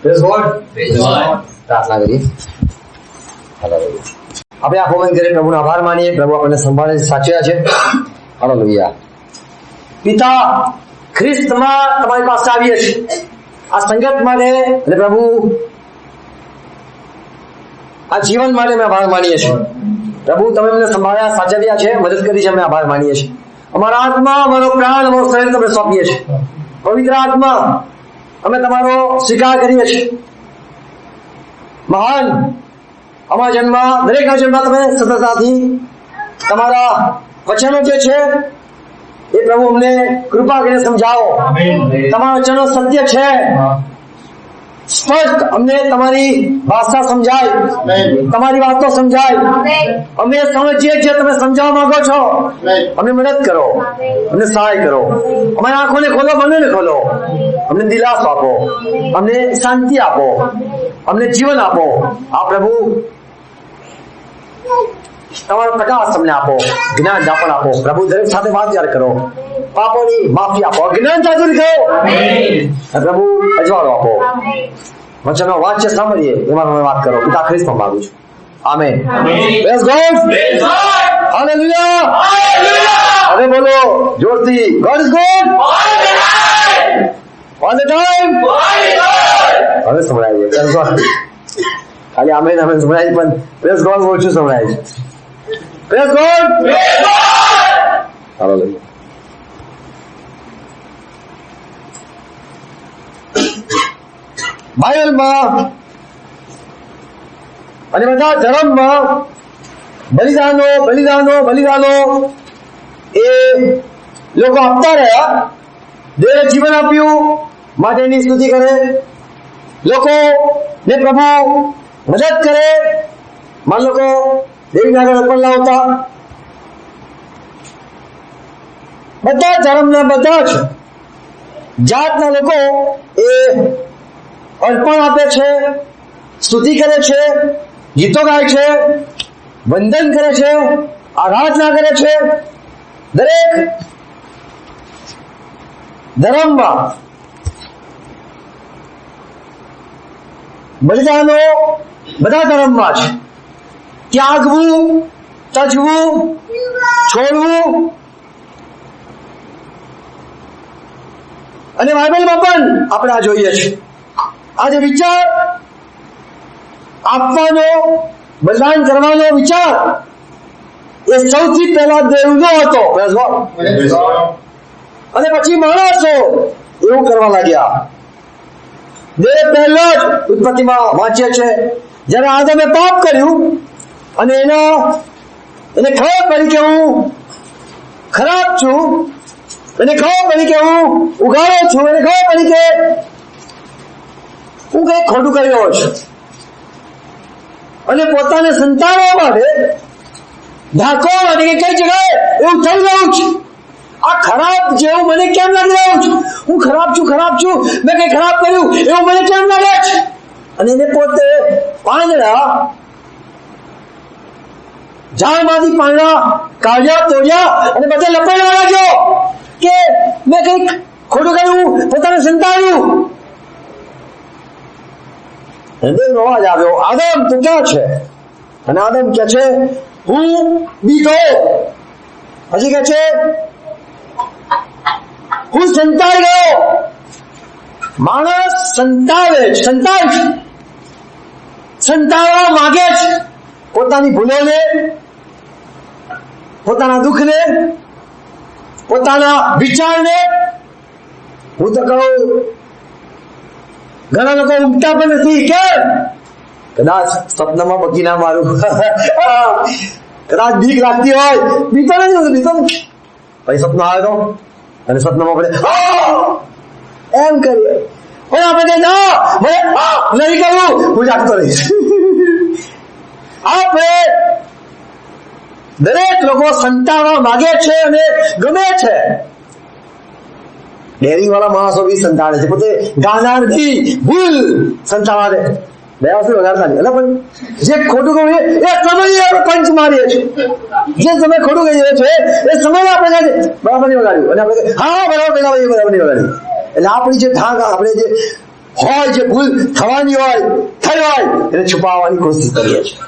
Praise God. પ્રાર્થના કરીએ. આપણે આંખો બંધ કરી પ્રભુનો આભાર માનીએ. પ્રભુ આપણને સંભાળે સાચવ્યા છે. હાલેલુયા. પિતા, ખ્રિસ્તમાં તમારી પાસે આવીએ છીએ આ સંગત માટે, અને પ્રભુ આ જીવન માટે અમે આભાર માનીએ છીએ. પ્રભુ તમે અમને સંભાળ્યા, સાચવ્યા છે, મદદ કરી છે, અમે આભાર માનીએ છીએ. અમારા આત્મા, અમારો પ્રાણ, અમારું શરીર તમે સોંપીએ છીએ. પવિત્ર આત્મા, અમે તમારો સ્વીકાર કરીએ છીએ. મહાન અમારા જન્મ, દરેકના જન્મ તમે સતતાથી તમારા વચનો જે છે એ પ્રભુ અમને કૃપા કરીને સમજાવો. તમારા વચનો સત્ય છે, સ્પષ્ટ અમને તમારી ભાષા સમજાય, તમારી વાતો સમજાય. અમે સમજીએ છીએ તમે સમજાવવા માંગો છો. અમને મદદ કરો, અમને સહાય કરો. અમારી આંખોને ખોલો, મનને ખોલો. અમને દિલાસો આપો, અમને શાંતિ આપો, અમને જીવન આપો. આ પ્રભુ તમારો પ્રકાશ અમને આપો, જ્ઞાન દાપણ આપો. પ્રભુ દરેક સાથે વાત કરો, પાપોની માફી આપો, જ્ઞાન જાગૃત કરો. પ્રભુ અજવાળો આપો. વચનો વાંચે સાંભળીએ એમાં તમે વાત કરો. પિતા ખ્રિસ્તમાં માંગુ છું. આમેન. Praise God. હાલેલુયા. હવે બોલો જોરથી, God is good all the time. હવે સંભળાય છે. ખાલી આમેન આમેન સંભળાય, પણ પ્રેઝ ગોડ ઓછું સંભળાય છે. Praise God. હાલેલુયા. બાઇબલમાં અને બધા ધર્મમાં બલિદાનો એ લોકો આપતા રહ્યા. દેવે જીવન આપ્યું માટે એની સ્તુતિ કરે. લોકો ને પ્રભુ મદદ કરે. માન લોકો દેવી આગળ અર્પણ લાવતા. બધા ધર્મના બધા જ જાતના લોકો એ અર્પણ આપે છે, સ્તુતિ કરે છે, ગીતો ગાય છે, વંદન કરે છે, આરાધના કરે છે. દરેક ધર્મમાં બલિદાનો બધા ધર્મમાં છે. ત્યાગવું, તજવું, છોડવું. અને બાઇબલમાં પણ આપણે આ જોઈએ છીએ. આજે વિચાર આપવાનો, બલિદાન કરવાનો વિચાર એ સૌથી પહેલા દેવનો હતો. અને પછી માણસો એવું કરવા લાગ્યા. દેવ પહેલા જ ઉત્પત્તિમાં વાંચીએ છે, જ્યારે આદમે પાપ કર્યું અને એને ખબર પડી કે હું ખરાબ છું, એને ખબર પડી કે હું ઉઘાડો છું, એને ખબર પડી કે હું કઈ ખોટું કરી રહ્યો છું, અને પોતાને સંતાડવા માટે ઢાંકવા માટે કે કઈ જગ્યાએ એવું થઈ રહ્યું છે. આ ખરાબ જેવું મને કેમ લાગી રહ્યું છે? હું ખરાબ છું, મેં કઈ ખરાબ કર્યું એવું મને કેમ લાગે છે? અને એને પોતે પાંદડા, ઝાડમાંથી પાંદડા કાઢ્યા, તોડ્યા અને બધે લપેટવા લાગ્યો કે મેં કઈક ખોટું કર્યું, પોતાને સંતાડ્યું. દેવનો અવાજ આવ્યો, આદમ તું ક્યાં છે? અને આદમ કે છે હું બીજો. પછી કે છે હું સંતાઈ ગયો. માણસ સંતાડવા માંગે છે પોતાની ભૂલોને, પોતાના દુઃખને, પોતાના વિચારને. હું તો કહું ઘણા લોકો ઉમટા પણ નથી. કેમ? કદાચ સ્વપ્નમાં બગી ના મારું, કદાચ બીક લાગતી હોય. બીતો નથી પછી સપનું આવે તો, અને સપનામાં આપણે એમ કરીએ, પણ આપણે નહીં કરવું, હું જાગતો રહીશ. આપણે દરેક લોકો સંતાડવા માંગે છે અને ગમે છે. ડેરી વાળા માણસો બી સંતાડે છે, પોતે ગાના નથી, ભૂલ સંતાડવા દે. બે વસ્તુ વગાડતા નહીં. એટલે પણ જે ખોટું કહ્યું એ સમય પંચ મારીએ છીએ. જે સમય ખોટું કહી રહ્યો છે એ સમય આપણે બરાબર નહીં વગાડ્યું, અને આપણે હા બરાબર પેલા બરાબર નહીં વગાડ્યું. એટલે આપણી જે ઢાંક, આપણે જે હોય જે ભૂલ થવાની હોય થઈ હોય એને છુપાવવાની કોશિશ કરીએ છીએ.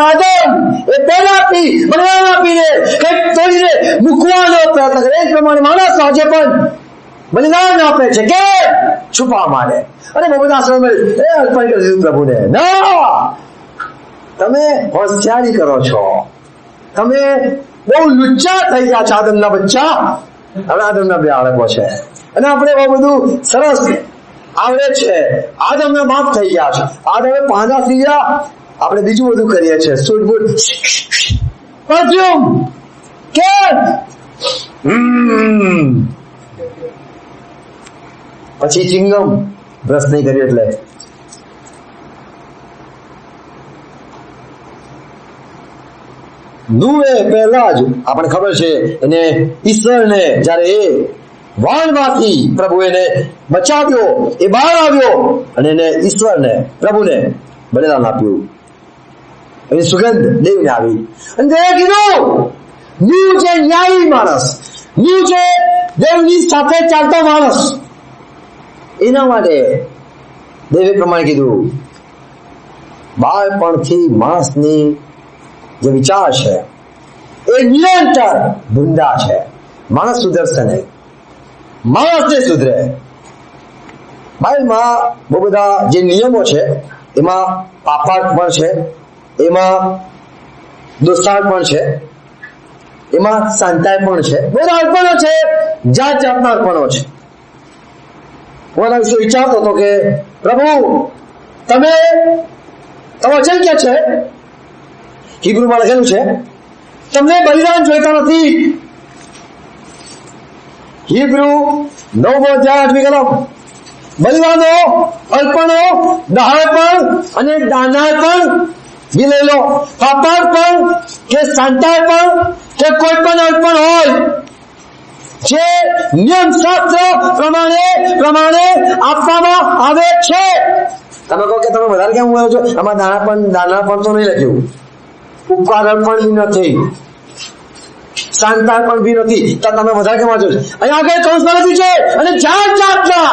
આદમ એ પહેલાથી બલિદાન આપીને કંઈક તોડીને મૂકવાનો પ્રયત્ન કરે. એ પ્રમાણે માણસ આજે પણ બલિદાન આપે છે કે છુપા માટે. અને બહુ બધા સમય એ અર્પણ કરી દીધું પ્રભુને. ના, તમે હોશિયારી કરો છો, તમે બહુ લુચ્ચા થઈ ગયા છો આદમના બચ્ચા. હવે આદમના બે બાળકો છે અને આપણે બહુ બધું સરસ આવડે છે. આદમને માફ થઈ ગયા છે. આદમે પાંદા થઈ ગયા, આપણે બીજું બધું કરીએ છીએ. સૂટબૂટ પરફ્યુમ કે પછી ચિંગમ બ્રશ નહીં કર્યું એટલે નુએ પહેલા જ આપણને ખબર છે એને ઈશ્વરને જ્યારે એ વાણમાંથી પ્રભુ એને બચાવ્યો, એ બહાર આવ્યો અને એને ઈશ્વરને પ્રભુને બલિદાન આપ્યું. એની સુગંધ દેવને આવી અને દેવે કીધું ન્યુ જે ન્યાયી માણસ, ન્યુ જે દેવની સાથે ચાલતો માણસ, એના માટે દેવે પ્રમાણે કીધું બાળપણથી માણસની જે વિચાર છે એ નિરંતર ભૂંડા છે. માણસ સુધરશે નહીં, માણસ ને સુધરે. બાઇબલમાં બહુ બધા જે નિયમો છે એમાં પાપાટ પણ છે, એમાં દોષાર પણ છે, એમાં શાંતાઈ પણ છે. બધા અર્પણો છે, જાત જાતના અર્પણો છે. હું એના વિશે વિચારતો હતો કે પ્રભુ તમે તમારું વચન કે છે, હિબ્રુમાં લખેલું છે તમને બલિદાન જોઈતા નથી. હિબ્રુ 9:8 કલમ બલિદાનો, અર્પણો, દહાડપણ અને દાનાર્પણ બી લઈ લો. પાપાર્પણ કે શાંતાર્પણ કે કોઈ પણ અર્પણ હોય જે નિયમ શાસ્ત્ર પ્રમાણે આપવામાં આવે છે. તમે કહો કે તમે વધારે કેમ બોલો છો? આમાં દાનાર્પણ તો નહીં લખ્યું, ઉપકાર અર્પણ બી નથી, શાંતાર્પણ બી નથી, તો તમે વધારે કેમ વાંચો છો? અહીંયા આગળ કૌંસમાં લખ્યું છે અને જાત જાતના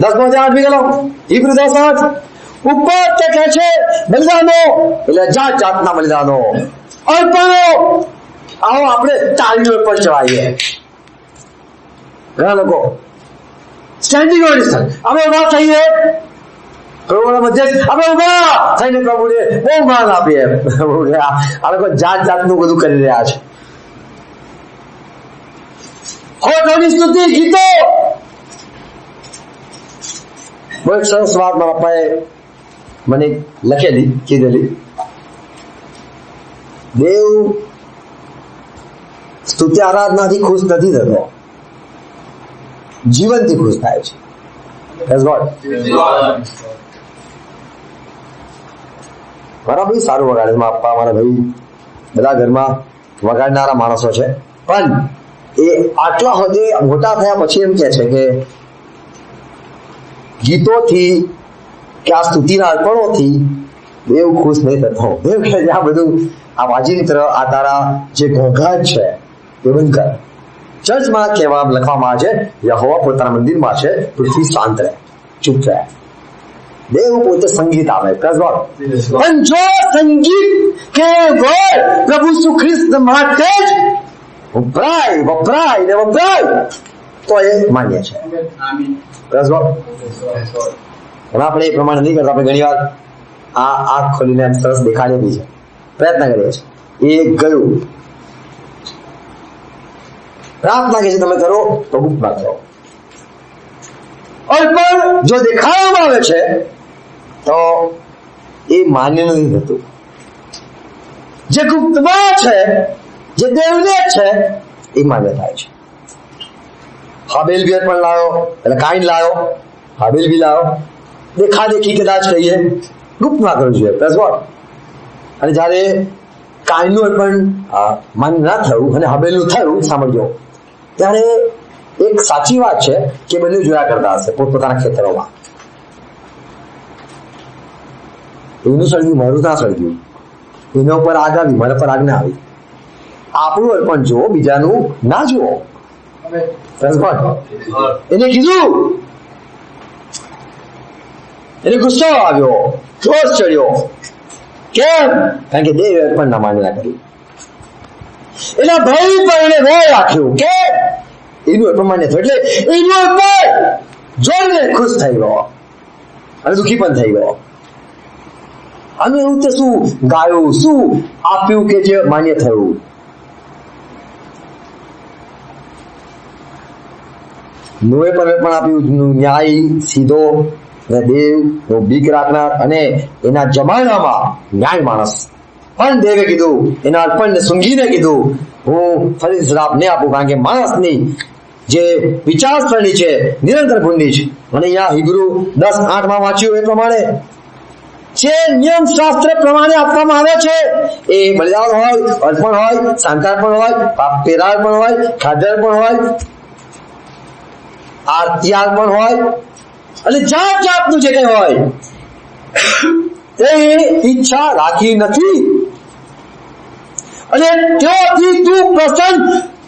10:8 કલમ હિબ્રુ 10:8 ઉપર તે કહે છે બલિદાનો એટલે જાત જાતના બલિદાનો, અર્પણો. આવો આપણે તાળીઓ પર ચડાવીએ. ઘણા લોકો સ્ટેન્ડિંગ ઓડિશન અમે ઉભા થઈએ પ્રભુના મધ્ય આપણે ઉભા થઈને પ્રભુને બહુ માન આપીએ. આ લોકો જાત જાતનું બધું કરી રહ્યા છે. હોઠોની સ્તુતિ, ગીતો. બહુ એક સરસ વાત મારા પપ્પાએ મને કીધેલી. દેવ સ્તુતિ આરાધનાથી ખુશ નથી થતો, જીવનથી ખુશ થાય છે. મારા ભાઈ સારું વગાડે, પપ્પા મારા ભાઈ બધા ઘરમાં વગાડનારા માણસો છે. પણ એ આટલા હદે મોટા થયા પછી એમ કે છે કે ગીતોથી કે આ સ્તુતિના અર્પણોથી દેવ ખુશ નહીં થતો. દેવ કહે છે આ બધું આ વાજિંત્ર, આ તારા જે ઘોંઘાટ છે એ બંધ કર. ચર્ચમાં લખવામાં આવે છે યહોવા પોતાના મંદિરમાં છે, પૃથ્વી શાંત રહે, ચૂપ રહે. દેવ પોતે સંગીત આવે. પણ જો સંગીત કેવળ પ્રભુ શ્રી કૃષ્ણ માટે જ વપરાય તો એ માન્ય છે. આપણે એ પ્રમાણે નહીં કરતા. આપણે ઘણી વાર આ આંખ ખોલીને સરસ દેખાડી બી છે, પ્રયત્ન કરીએ છીએ. એ ગયું. પ્રાર્થના કે છે તમે કરો તો ગુપ્તમાં કરો. અર્પણ જો દેખાડવામાં આવે છે તો એ માન્ય નથી થતું. જે ગુપ્તમાં છે, જે દેવને છે, એ માન્ય થાય છે. હાબેલ બી અર્પણ લાવ્યો એટલે કાઈન લાવ્યો, હાબેલ બી લાવ્યો. દેખાદેખી કદાચ કહીએ, ગુપ્તમાં કરવું જોઈએ. અને જયારે કાઈનનું અર્પણ માન્ય ના થયું અને હાબેલનું થયું, સાંભળજો, ત્યારે એક સાચી વાત છે કે બંને જોયા કરતા હશે પોતપોતાના ખેતરોમાં. એનું સળગ્યું, મારું ના સળગ્યું, એના ઉપર આગ આવી, મારા પર આગ ના આવી. આપણું અર્પણ જુઓ, બીજાનું ના જુઓ. એને કીધું, એને ગુસ્સો આવ્યો, ક્રોધ ચડ્યો. કેમ? કારણ કે દેવે અર્પણ ના માન્યા કરી. એના ભાઈ પર એને વેર રાખ્યું કે એનું અર્પણ માન્ય થયું, એટલે એનું અર્પણ જોઈને ખુશ થઈ ગયો અને દુઃખી પણ થઈ ગયો. અને એવું તે શું ગાયું, શું આપ્યું કે જે માન્ય થયું? નોએ પણ આપ્યું ન્યાય, સીધો અને દેવ બીક રાખનાર અને એના જમાનામાં ન્યાય માણસ. પણ દેવે કીધું, એના અર્પણને સૂંઘીને કીધું, હું ફરી શ્રાપ નહીં આપું, કારણ કે માણસની જે વિચારસરણી છે નિરંતર ભૂંડી છે. અને અહીંયા હિબ્રુ 10:8 વાંચ્યું એ પ્રમાણે જે નિયમ શાસ્ત્ર પ્રમાણે આપવામાં આવે છે એ બલિદાન હોય, અર્પણ હોય, શાંતાર્પણ હોય, પેરાર્પણ હોય, ખાદ્યાર્પણ હોય, આરતીયાર્પણ હોય અને જાત જાતનું જે કંઈ હોય એ ઈચ્છા રાખી નથી અને ત્યાંથી તું પ્રસન્ન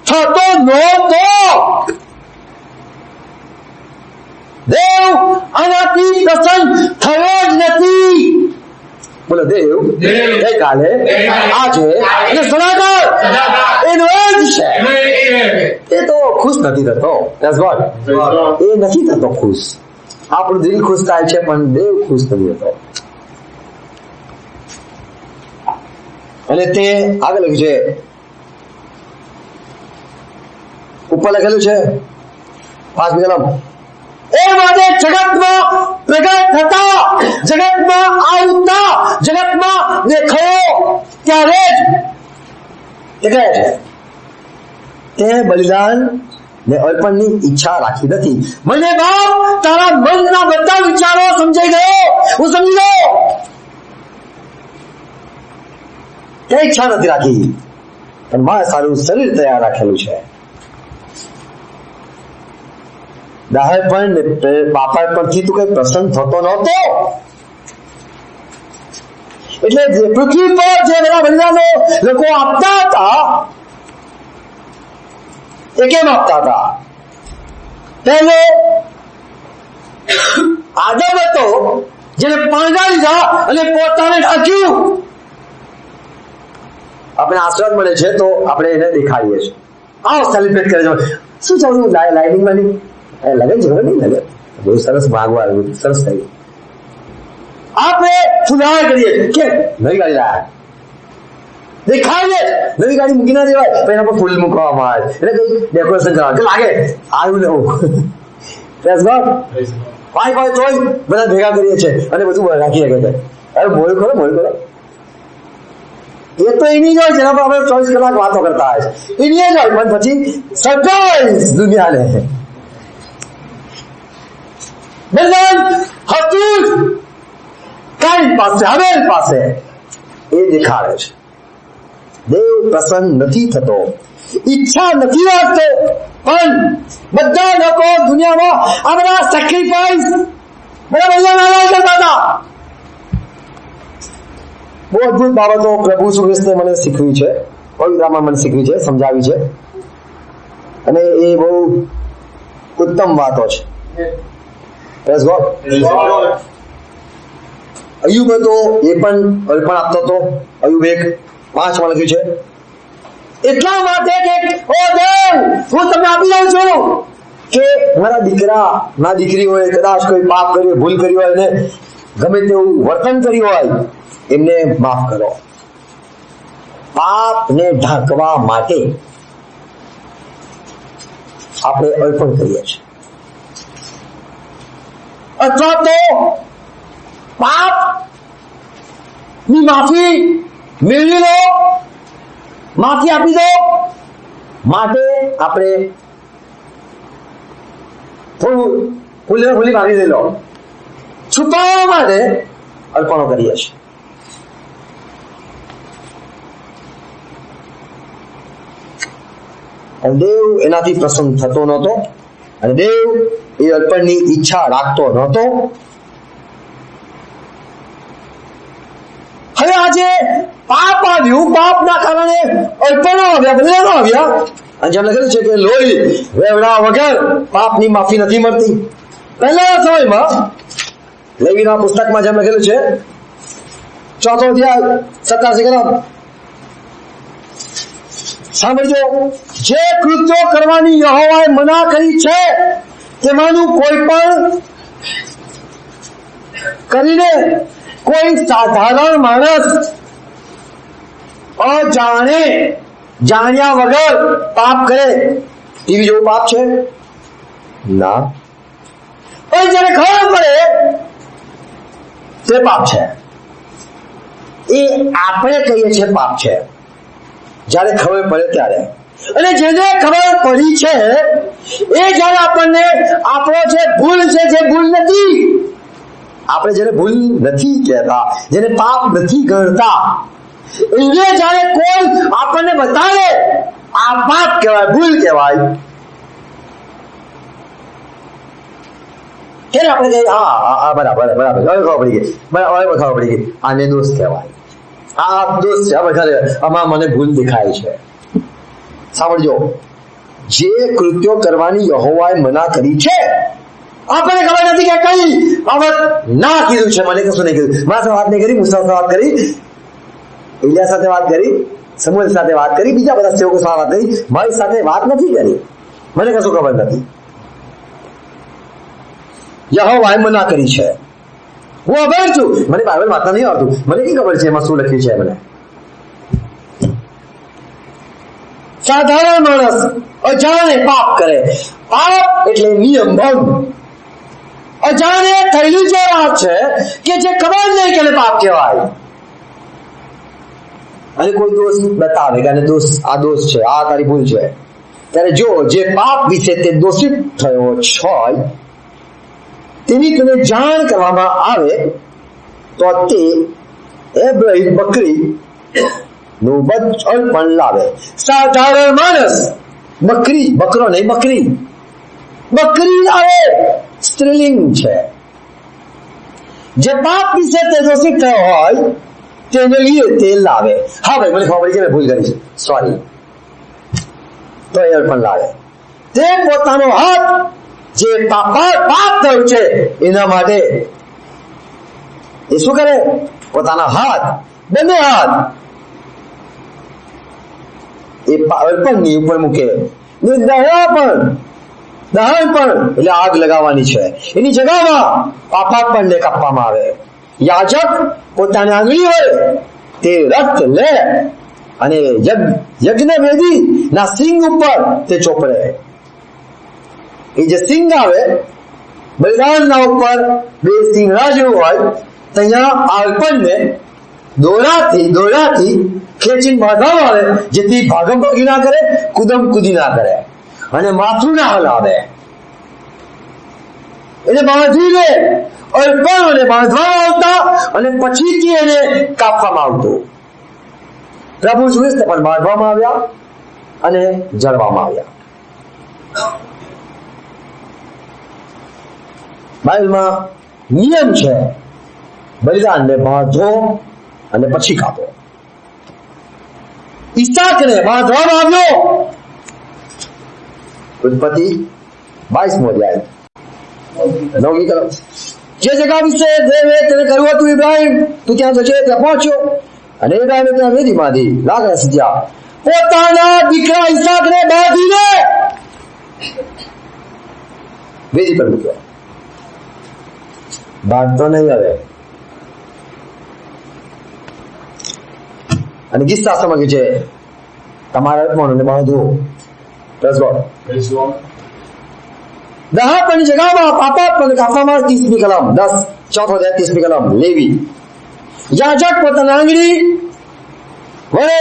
થતો નહોતો. દેવ આનાથી પ્રસન્ન થયો જ નથી. બોલો દેવ ગઈકાલે, આજે અને સદાકાળ એનો જ છે. એ તો ખુશ નથી થતો. એ નથી થતો ખુશ. આપણું દિલ ખુશ થાય છે પણ દેવ ખુશ નથી થતો. અને તે આગળ લખ્યું છે, ઉપર લખેલું છે 5મી કલમ, એ માટે જગતમાં પ્રગટ થતા, જગતમાં આવતા, જગતમાં દેખાયો ત્યારે જ તે કહે છે તે બલિદાન ને અર્પણની ઈચ્છા રાખી નથી. મને બાપ તારા મનના બધા વિચારો સમજાઈ ગયો, હું સમજી ગયો. તે ઈચ્છા નથી રાખી પણ મારે સારું શરીર તૈયાર રાખેલું છે. દાહે પણ બાપા પરથી તું કઈ પ્રસન્ન થતો નહોતો. એટલે પૃથ્વી પર જે બધા બલિદાનો લોકો આપતા હતા એ કેમ આપતા હતા? પહેલો આદમ હતો જેને પાણી લીધા અને પોતાને ઢાંક્યું. આપણે આશીર્વાદ મળે છે તો આપણે એને દેખાડીએ છીએ. આવો સેલિબ્રેટ કરે છે. શું ચાલુ લાઇટિંગ વાળી લગે છે? ખબર નહીં લગે. બહુ સરસ ભાગવા આવ્યું, સરસ થયું. આપણે ફુલાર કરીએ કે નવી ગાડી લાયા, દેખાડીએ. નવી ગાડી મૂકી ના દેવાય, પણ એના પર ફૂલ મૂકવામાં આવે એટલે કઈ ડેકોરેશન કરવા કે લાગે આવ્યું નવું. Praise God. ભાઈ તોય બધા ભેગા કરીએ છીએ અને બધું રાખી શકે છે. અરે મોડ કરો. એ તો એની જ હોય જેના પર આપણે 24 કલાક વાતો કરતા હોય છે. એની જ હોય પણ પછી સરપ્રાઈઝ દુનિયાને બલિદાન હતું કાઈન પાસે, હવેલ પાસે એ દેખાડે છે. દેવ પ્રસન્ન નથી થતો, ઈચ્છા નથી રાખતો. પણ બધા લોકો દુનિયામાં આ બધા સેક્રિફાઈસ બધા બલિદાન કરતા હતા. બહુ અદભુત બાબતો પ્રભુ ઈસુ ખ્રિસ્તે મને શીખવી છે, પવિત્રમાં મને શીખવી છે, સમજાવી છે અને એ બહુ ઉત્તમ વાતો છે. Praise God. અયુબ હતો એ પણ અર્પણ આપતો હતો. અયુબ 1:5 લખ્યું છે, એટલા માટે કે ઓ દેવ હું તમને આપી દઉં છું કે મારા દીકરા ના દીકરી હોય કદાચ કોઈ પાપ કર્યું, ભૂલ કરી હોય ને ગમે તેવું વર્તન કર્યું હોય એમને માફ કરો. પાપને ઢાંકવા માટે આપણે અર્પણ કરીએ છીએ. અથવા તો પાપ ની માફી મેળવી લો, માફી આપી દો માટે આપણે થોડું ભૂલી ભાગી દઈ લો, છુપાવવા માટે અર્પણો કરીએ છીએ. દેવ એનાથી પ્રસન્ન થતો નહોતો અને દેવ એ અર્પણની ઈચ્છા રાખતો નહોતો. હવે આજે પાપ આવ્યું, પાપના કારણે અર્પણો આવ્યા, બલિદાનો આવ્યા અને જેમ લખેલું છે કે લોહી વેવડા વગર પાપની માફી નથી મળતી. પહેલાના સમયમાં લેવીના પુસ્તકમાં જેમ લખેલું છે 4 અધ્યાય 27 કલમ, સાંભળજો, જે કૃત્યો કરવાની યહોવાએ મના કરી છે તેમાંનું કોઈ પણ કરીને કોઈ સાધારણ માણસ જાણ્યા વગર પાપ કરે ટીવી જેવું પાપ છે ના, પણ જ્યારે ખબર પડે તે પાપ છે. એ આપણે કહીએ છીએ પાપ છે જ્યારે ખબર પડે ત્યારે. અને જેને ખબર પડી છે એ જ્યારે આપણને આપણો જે ભૂલ છે, જે ભૂલ નથી, આપણે જેને ભૂલ નથી કહેતા, જેને પાપ નથી ગણતા, એને જ્યારે કોઈ આપણને બતાવે આ પાપ કહેવાય, ભૂલ કહેવાય, ત્યારે આપણે કહીએ હા બરાબર બરાબર, હવે ખબર પડી ગઈ, બરાબર ખબર પડી ગઈ, આને દોષ કહેવાય, આ દોષ છે, હવે ખરે આમાં મને ભૂલ દેખાય છે. સાંભળજો, જે કૃત્યો કરવાની યહોવાએ મના કરી છે, આપણને ખબર નથી કે કઈ બાબત ના કીધું છે. મને કશું નહીં કીધું, મારા સાથે વાત નહીં કરી, મૂસા સાથે વાત કરી, ઇલિયા સાથે વાત કરી, સમુએલ સાથે વાત કરી, બીજા બધા સેવકો સાથે વાત કરી, મારી સાથે વાત નથી કરી, મને કશું ખબર નથી. યહોવાએ મના કરી છે, હું અભણ છું, મને બાઇબલ વાંચતા નહીં આવતું, મને કઈ ખબર છે એમાં શું લખ્યું છે. મને સાધારણ માણસ અજાણે પાપ કરે, પાપ એટલે નિયમ ભંગ, અજાણે થયેલી જે વાત છે કે જે ખબર નહીં કે પાપ કહેવાય, અને કોઈ દોષ બતાવે કે આ દોષ છે, આ તારી ભૂલ છે, ત્યારે જો જે પાપ વિશે તે દોષિત થયો હોય તેની તને જાણ કરવામાં આવે તો તે એબ્રાહિમ બકરી નું બચ્ચું પણ લાવે. સાધારણ માણસ બકરો નહીં, બકરી લાવે, સ્ત્રીલિંગ છે. જે પાપ વિશે તે દોષિત થયો હોય તેને લીધે તે લાવે. હા ભાઈ, મને ખબર પડી છે, મેં ભૂલ કરી છે, સોરી, તો એ પણ લાવે. તે પોતાનો હાથ જે પાપ થયું છે એના માટે એ શું કરે? પોતાના હાથ, બંને હાથ એ અર્પણની ઉપર મૂકે, દહન પણ એટલે આગ લગાવવાની છે, એની જગ્યામાં પાપાત્મને કાપવામાં આવે. યાજક પોતાની આંગળી હોય તે રક્ત લે અને યજ્ઞ વેદી ના સિંગ ઉપર તે ચોપડે. એ જે સિંગ આવે બલિદાનના ઉપર, બે સિંગ જેવું હોય, ત્યાં અર્પણને દોરાથી ખેંચીને બાંધવામાં આવે, જેથી ભાગમ ભાગી ના કરે, કુદમ કુદી ના કરે અને માથું ના હલાવે. એને બાંધીને અર્પણોને બાંધવામાં આવતા અને પછીથી એને કાપવામાં આવતું. પ્રભુ ખ્રિસ્ત પણ બાંધવામાં આવ્યા અને જળવામાં આવ્યા. બાઇબલમાં નિયમ છે, બલિદાનને બાંધો અને પછી કાપો. ઈસાકને બાંધવામાં આવ્યો. ઉત્પત્તિ 22મો અધ્યાય 9મી કલમ. જે જગ્યા વિશે દેવે તેને કહ્યું હતું ઇબ્રાહિમ તું ત્યાં જજે, ત્યાં પહોંચ્યો અને ઇબ્રાહિમે ત્યાં વેદી બાંધી, લાકડા સીધ્યા, પોતાના દીકરા ઈસાકને બાંધીને વેદી પર મૂક્યો. બાંધતો નહીં હવે. અને ગીત શાસ્ત્રમાં કહ્યું છે તમારા અર્પણોને બાંધવું. દહાપણની જગ્યામાં પાપાત્મને કાપવામાં 30મી કલમ 30મી કલમ લેવી. યાજક પોતાની આંગળી વડે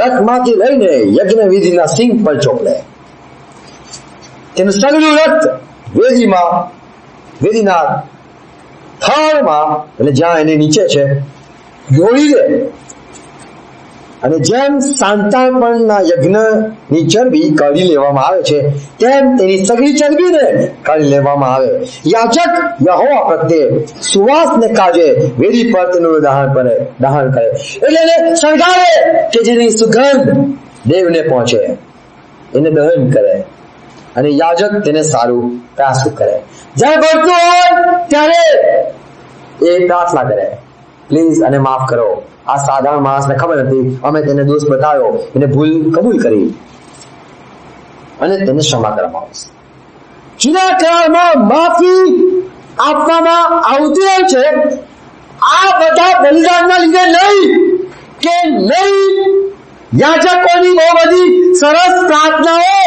રથમાંથી લઈને યજ્ઞ વિધિના સિંગ પર ચોપડે. તેનું સગળું રથ વેદીના થાળમાં, એટલે જ્યાં એની નીચે છે, ઢોળી દે. અને જેમ શાંતાર્પણના યજ્ઞની ચરબી કાઢી લેવામાં આવે છે તેમ તેની સગળી ચરબીને કાઢી લેવામાં આવે. યાજક યહોવા પ્રત્યે સુવાસને કાજે વેદી પર તેનું દહન કરે, એટલે એને સળગાવે કે જેની સુગંધ દેવને પહોંચે, એને દહન કરે અને યાજક તેને સારું પ્રાયશ્ચિત કરે. જ્યારે બળતું હોય ત્યારે એ પ્રાર્થના કરે, પ્લીઝ અને માફ કરો. આ સાધારણ માણસને ખબર નથી, અમે તેને દોષ બતાવ્યો, એને ભૂલ કબૂલ કરી અને તેને ક્ષમા કરવામાં આવશે. જૂના કરારમાં માફી આપવામાં આવતી હોય છે. આ બધા બલિદાનના લીધે નહીં કે નહીં, યાજકોની બહુ બધી સરસ પ્રાર્થનાઓ,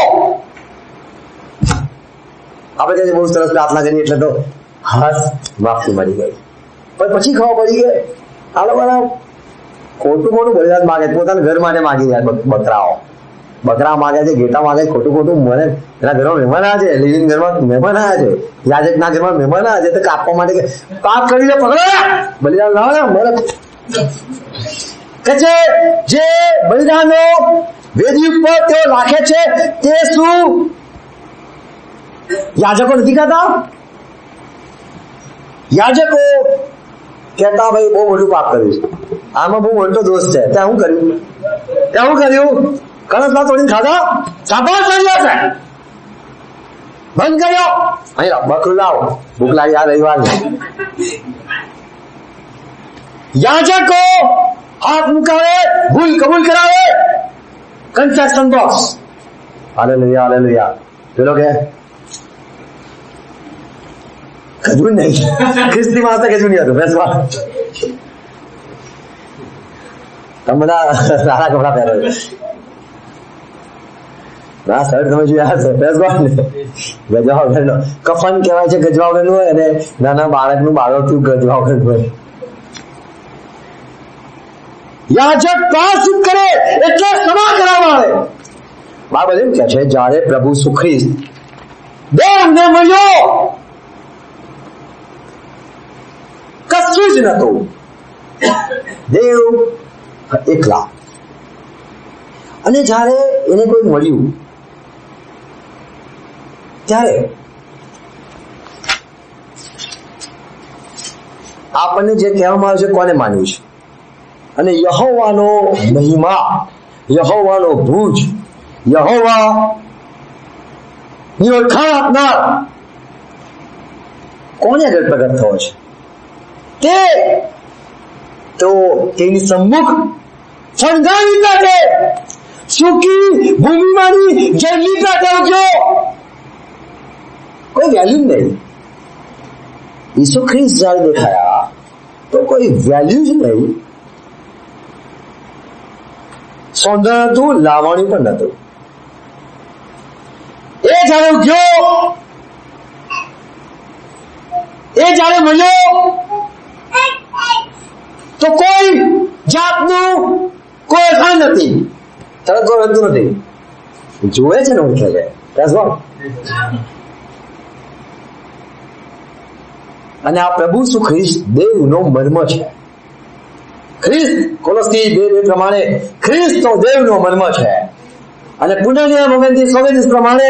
આપણે કહીએ બહુ સરસ પ્રાર્થના કરી એટલે તો હાથ માફી મળી ગઈ, પણ પછી ખબર પડી કે આ લોકોના ખોટું ખોટું બલિદાન માગે, પોતાના ઘર માટે માગી જાય. બકરા માગે છે, ઘેટા માગે છે, ખોટું ખોટું. મને એના ઘરમાં મહેમાન આવ્યા છે, લિવિંગ ઘરમાં મહેમાન આવ્યા છે, યાજકના ઘરમાં મહેમાન આવ્યા છે, તો કાપવા માટે કે પાપ કરી લે, પકડો બલિદાન લાવો ને. મને કે છે જે બલિદાનો વેદી ઉપર તેઓ રાખે છે તે શું યાજકો નથી કહેતા? યાજકો કહેતા ભાઈ બહુ મોટું પાપ કર્યું છે, આમાં બહુ મોટો દોષ છે, ત્યાં શું કર્યું? કણસમાં તોડીને ખાધા, શાબાશ કર્યો છે, બંધ કર્યો. અહીં બકરું લાવો, ભૂખ લાગી આ રવિવારની. યાજકો હાથ મુકાવે, ભૂલ કબૂલ કરાવે, કન્ફેશન બોક્સ. Hallelujah hallelujah. પેલો કે કજું નહીં, ખ્રિસ્તી માણસ કજું નહીં હતું. બેસવા તમે બધા સારા કપડા પહેરો છો ના સર, તમે જોયા હશે. બેસવા ને ગજવા વગરનો કફન કહેવાય છે, ગજવા વગરનું હોય, અને નાના બાળકનું બાળકનું ગજવા વગરનું હોય. યાજક પ્રાયશ્ચિત કરે એટલે ક્ષમા કરવામાં આવે. બાઇબલ એમ કહે છે જ્યારે પ્રભુ ઈસુ ખ્રિસ્ત દેવને મળ્યો, કશું જ નતું, દેવ એકલા. અને જ્યારે એને કોઈ મળ્યું ત્યારે આપણને જે કહેવામાં આવે છે કોને માન્યું છે? અને યહોવાનો મહિમા, યહોવાનો ભુજ, યહોવા ની ઓળખાણ આપનાર કોને આગળ પ્રગટ થયો છે? તે તો તેની સમ્મુખ ફણગાવી પેટે, સૂકી ભૂમિમાંની જંગલી પેટે ઉઠ્યો. કોઈ વેલ્યુ નહીં. ઈસુ ખ્રિસ્ત જ્યારે દેખાયા તો કોઈ વેલ્યુ જ નહીં. સૌંદર્ય હતું, લાવણ્ય પણ નતું. એ જ્યારે ઉઠ્યો, એ જ્યારે મળ્યો તો કોઈ જાતનું કોઈ ઓળખાણ નથી, તરત કોઈ વધતું નથી. જોવે છે ને ઓળખે છે. અને આ પ્રભુ ઈસુ ખ્રિસ્ત દેવનો મર્મ છે. ખ્રિસ્ત કોલોસી 2:2 પ્રમાણે ખ્રિસ્ત તો દેવનો મર્મ છે. અને પુનઃનિયમ 29:27 પ્રમાણે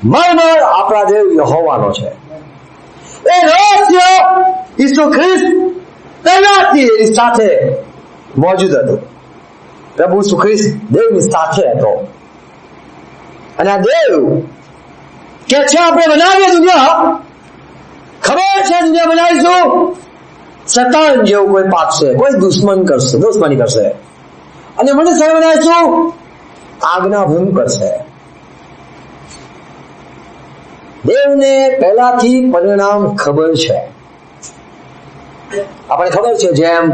મર્મ આપણા દેવ યહોવાનો છે. એ રહસ્ય ઈસુ ખ્રિસ્ત પહેલાથી એની સાથે મોજૂદ હતો. પ્રભુ ઈસુ ખ્રિસ્ત દેવની સાથે હતો. અને આ દેવ કે છે આપણે બનાવીએ દુનિયા, ખબર છે દુનિયા બનાવીશું, શેતાન જેવું કોઈ પાકશે, કોઈ દુશ્મની કરશે, અને મનુષ્ય બનાવીશું આજ્ઞા ભંગ કરશે. દેવને પહેલાથી પરિણામ ખબર છે. આપણે ખબર છે જેમ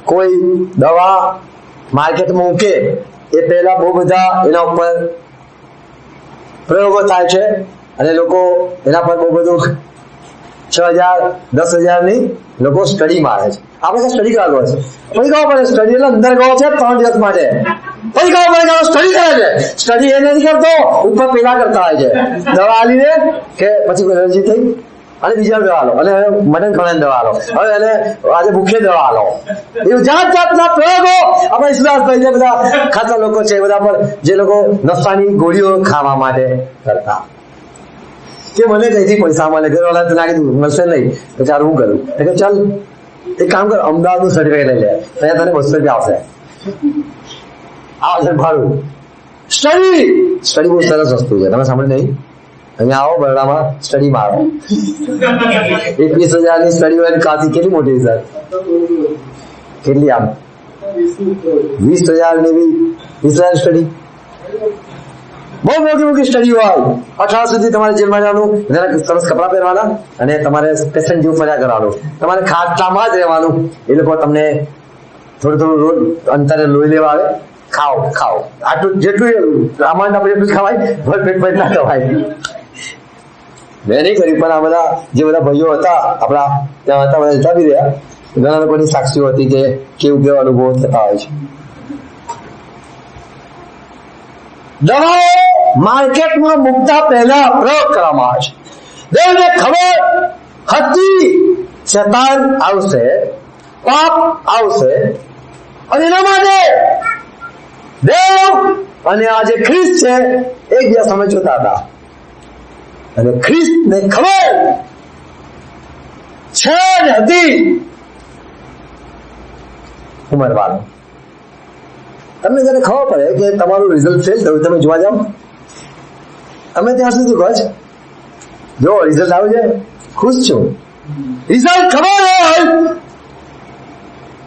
કોઈ દવા માર્કેટમાં મૂકે એ પહેલા બહુ બધા એના ઉપર પ્રયોગો થાય છે, અને લોકો એના પર બહુ બધું 6,000 10,000 ની લોકો સ્ટડી મારે છે. આપણે સ્ટડી કરવા છે, પછી ખબર પડે સ્ટડી એટલે અંદર ગયો છે 3 દિવસ માટે, પછી ખબર પડે સ્ટડી કરે છે. સ્ટડી એ નથી કરતો, ઉપર પેલા કરતા હોય છે. દવા આલી દે કે પછી એલર્જી થઈ, અને બીજા દવા લો, અને મટન ખાવાની દવા લો, હવે એને આજે ભૂખે દવા લો. એવું જાત જાતના પ્રયોગો આપણે ઈશ્વરભાઈ જે બધા ખાતા લોકો છે બધા પર, જે લોકો નશાની ગોળીઓ ખાવા માટે કરતા, કે મને કઈથી પૈસા મળે, ઘરવાળા ના કીધું મળશે નહીં, તો ચાલ હું કરું, કે ચાલ એક કામ કર, અમદાવાદનું સર્ટિફિકેટ લઈ લે, ત્યાં તને 200 રૂપિયા આવશે. આ છે ભાડું. સ્ટડી બહુ સરસ વસ્તુ છે, તમે સાંભળી નહીં? અહીંયા આવો બરોડામાં સ્ટડીમાં આવો. 21,000 ની સ્ટડી હોય કાથી કેટલી મોટી સર? કેટલી આમ 20,000 ની બી 20,000 સ્ટડી બહુ મોટી સ્ટડી હોય. 18 સુધી તમારે જેલમાં જવાનું, સરસ કપડા પહેરવાના અને તમારે પેશન્ટ જેવું ફર્યા કરવાનું. તમારે ખાટલામાં જ રહેવાનું. એ લોકો તમને થોડું રોજ અંતરે લોહી લેવા આવે. ખાઓ આટલું જેટલું સામાન આપણે એટલું ખવાય, ભર પેટ ના ખવાય. મેં નહીં કર્યું, પણ આ બધા જે બધા ભાઈઓ હતા આપણા ત્યાં હતા, બધા જતા બી રહ્યા. ઘણા લોકોની સાક્ષીઓ હતી કે કેવા અનુભવો થતા હોય છે. દવાઓ માર્કેટમાં મૂકતા પહેલા પ્રયોગ કરવામાં આવે છે. દેવને ખબર હતી શેતાન આવશે, પાપ આવશે, અને એના માટે દેવ અને આ જે ખ્રિસ્ત છે એકબીજા સામે જોતા હતા. અને ખ્રિસ્તને ખબર છે ને હતી ઉંમરવાળો. તમને જયારે ખબર પડે કે તમારું રિઝલ્ટ ફેલ થયું, તમે જોવા જાઓ, તમે ત્યાં સુધી કહો જો રિઝલ્ટ આવ્યું છે, ખુશ છું. રિઝલ્ટ ખબર હોય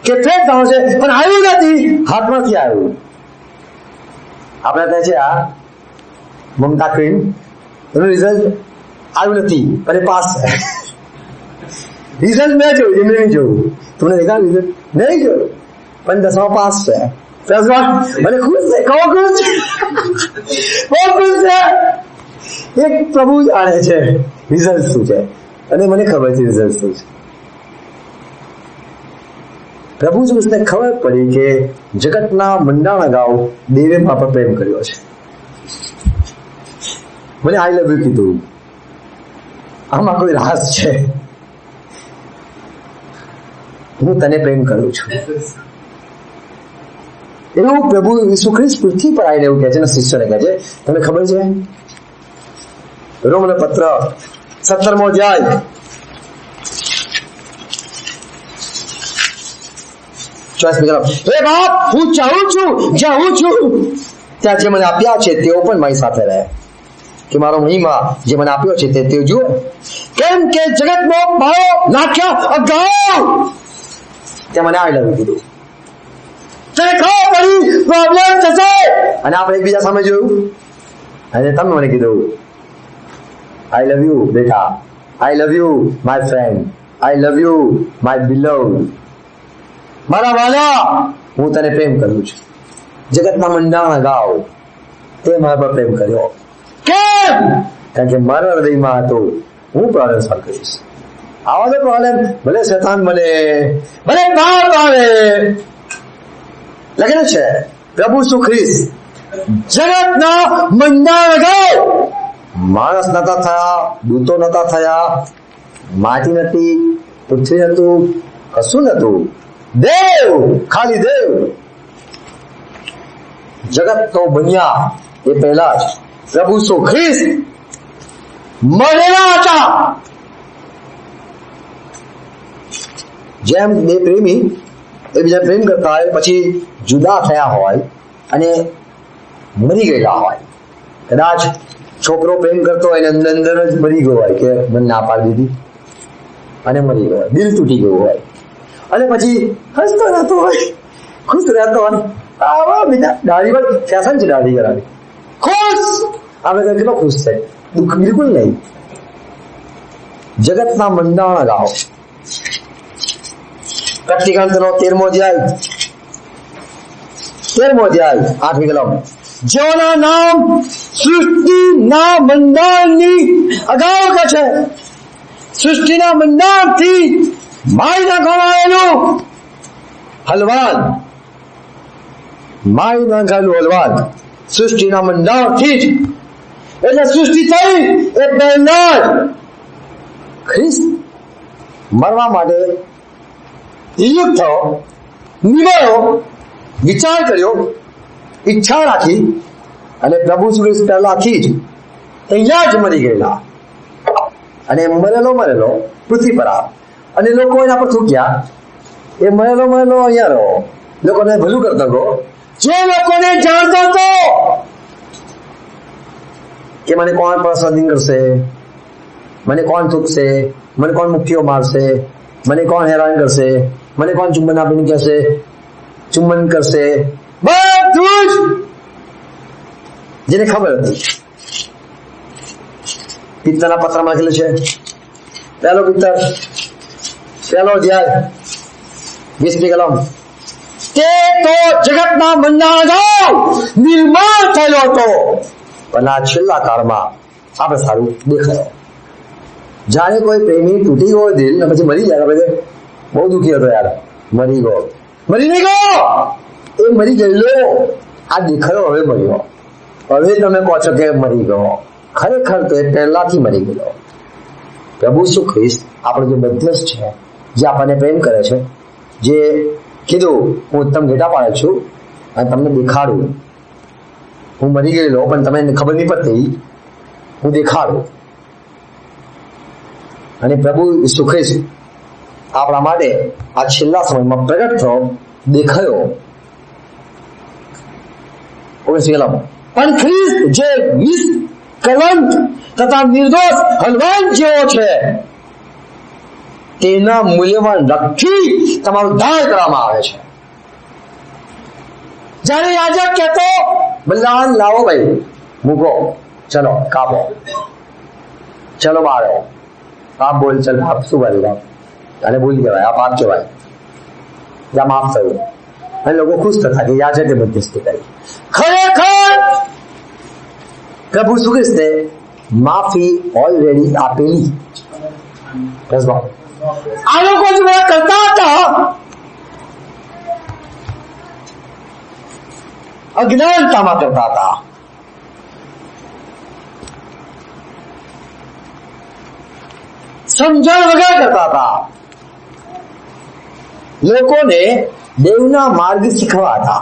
કે ફેલ થયું છે પણ આવ્યું નથી, હાથમાંથી આવ્યું. આપણે ત્યાં છે આ મમતા ક્વીન, એનું રિઝલ્ટ આવ્યું નથી પણ એ પાસ છે. રિઝલ્ટ મેં જોયું, એમને નહીં જોયું. તમને દેખાય રિઝલ્ટ નહીં જોયું પણ 10માં પાસ છે. મને ખુશ છે, કહો ખુશ છે, બહુ ખુશ છે. એક પ્રભુ જાણે છે રિઝલ્ટ શું છે અને મને ખબર છે રિઝલ્ટ શું છે. પ્રભુ ઈસુને ખબર પડી કે જગતના મંડાણ અગાઉ દેવે મા પર પ્રેમ કર્યો છે. મને આઈ લવ યુ કીધું. આમાં કોઈ રાસ છે? હું તને પ્રેમ કરું છું. એવું પ્રભુ ઈસુ ખ્રિસ્ત પૃથ્વી પર આવીને એવું કહે છે ને શિષ્યોને કહે છે. તમને ખબર છે રોમનો પત્ર 17મો અધ્યાય 24 હે બાપ, હું ચાહું છું જ્યાં હું છું ત્યાં જે મને આપ્યા છે તેઓ પણ મારી સાથે રહે, કે મારો મહિમા જે મને આપ્યો છે તે તેઓ જુઓ, કેમ કે જગતનો પાયો નાખ્યા અગાઉ તે મને આઈ લવ યુ કીધું. તને ખબર પડી પ્રોબ્લેમ થશે અને આપણે એકબીજા સામે જોયું અને તમે મને કીધું આઈ લવ યુ બેટા, I love you my friend, I love you my beloved. મારા વાલા, હું તને પ્રેમ કરું છું. જગતના મંડાણ અગાઉ તે મારા પર પ્રેમ કર્યો. કેમ? કારણ કે મારા હૃદયમાં હતો હું પ્રોબ્લેમ સોલ્વ કરીશ. આવા તો પ્રોબ્લેમ ભલે શેતાન બને, ભલે પાપ આવે. લખેલું છે પ્રભુ ઈસુ ખ્રિસ્ત જગતના મંડાણ અગાઉ માણસ નતા થયા, દૂતો નતા થયા, માટી નથી, પૃથ્વી હતું, કશું નતું. દેવ, ખાલી દેવ. જગત તો બન્યા એ પહેલા જ પ્રભુ ઈસુ ખ્રિસ્ત મળેલા હતા. જેમ બે પ્રેમી એકબીજા પ્રેમ કરતા હોય પછી જુદા થયા હોય અને મરી ગયેલા હોય. કદાચ છોકરો પ્રેમ કરતો હોય અને અંદર જ મરી ગયો હોય કે મને ના પાડી દીધી અને મરી ગયો હોય, દિલ તૂટી ગયું હોય અને પછી હસતો રહેતો હોય, ખુશ રહેતો હોય. આવા બીજા દાઢી પર ફેશન છે, દાઢી કરાવી ખુશ. આપણે કેટલો ખુશ છે, દુઃખ બિલકુલ નહીં. જગતના મંડાણ અગાઉ પ્રતિકાંતનો 13મો અધ્યાય 8મી કલમ. જેઓના નામ સૃષ્ટિના મંડાણની અગાઉ કે છે, સૃષ્ટિના મંડાણથી મારી નાખવામાં આવેલું હલવાન, મારી નાખાયેલું હલવાન સૃષ્ટિના મંડાણથી જ, એટલે સૃષ્ટિ થઈ એ પહેલા જ ખ્રિસ્ત મરવા માટે નિયુક્ત થયો, નિભાયો, વિચાર કર્યો, ઈચ્છા રાખી અને પ્રભુ ઈસુ પહેલાથી જ અહીંયા જ મરી ગયેલા અને મરેલો પૃથ્વી પર આવ અને લોકો એના પર થૂક્યા. એ મરેલો અહીંયા રહો, લોકોને ભલું કરતો ગો જે લોકોને જાણતો હતો કે મને કોણ પ્રસાદિંગ કરશે, મને કોણ થૂકશે, મને કોણ મુઠ્ઠીઓ મારશે, મને કોણ હેરાન કરશે, મને કોણ ચુંબન આપીને કહેશે ચુંબન કરશે, બધું જ જેને ખબર હતી. પિત્તરના પત્રમાં લખેલું છે, પહેલો પિત્તર પહેલો અધ્યાય 20મી કલમ, તે તો જગતના મનના અગાઉ નિર્માણ થયેલો હતો, પણ આ છેલ્લા કાળમાં આપણે સારું દેખાયો. જાણે કોઈ પ્રેમી તૂટી ગયો દિલ ને પછી મરી જાય, આપણે બહુ દુઃખી હતો યાર, મરી ગયો, મરી નહીં ગયો, એ મરી ગયેલો, આ દેખાયો હવે મર્યો. હવે તમે કહો છો કે મરી ગયો, ખરેખર તો એ પહેલાથી મરી ગયો. પ્રભુ ઈસુ ખ્રિસ્ત આપણો જે મધ્યસ્થ છે, જે આપણને પ્રેમ કરે છે, જે કીધું હું ઉત્તમ ઘેટા પાડે છું અને તમને દેખાડું, હું મરી ગયેલો પણ તમને ખબર નહીં પડતી, હું દેખાડું. અને પ્રભુ ઈસુ ખ્રિસ્ત આપણા માટે આ છેલ્લા સમયમાં પ્રગટ થયો, દેખાયો. પણ ખ્રિસ્ત જે નિષ્કલંક તથા નિર્દોષ હલવાન જેવો છે, તેના મૂલ્યવાન રખથી તમારું દાન કરવામાં આવે છે. જ્યારે યાજક કહેતો બલિદાન લાવો ભાઈ, મૂકો, ચલો કાપો, ચલો બાળો, આપ બોલ, ચલ આપ શું બોલ્યું, અને ભૂલી જવાય, આપ આપજો ભાઈ, યા માફ થયું. અને લોકો ખુશ થતા કે યાજકે મધ્યસ્થી કરી. ખરેખર પ્રભુ ઈસુ ખ્રિસ્તે માફી ઓલરેડી આપેલી. આ લોકો જે કરતા હતા અજ્ઞાનતામાં કરતા હતા. સમજણ વગર કરતા હતા. લોકોને દેવના માર્ગ શીખવા હતા.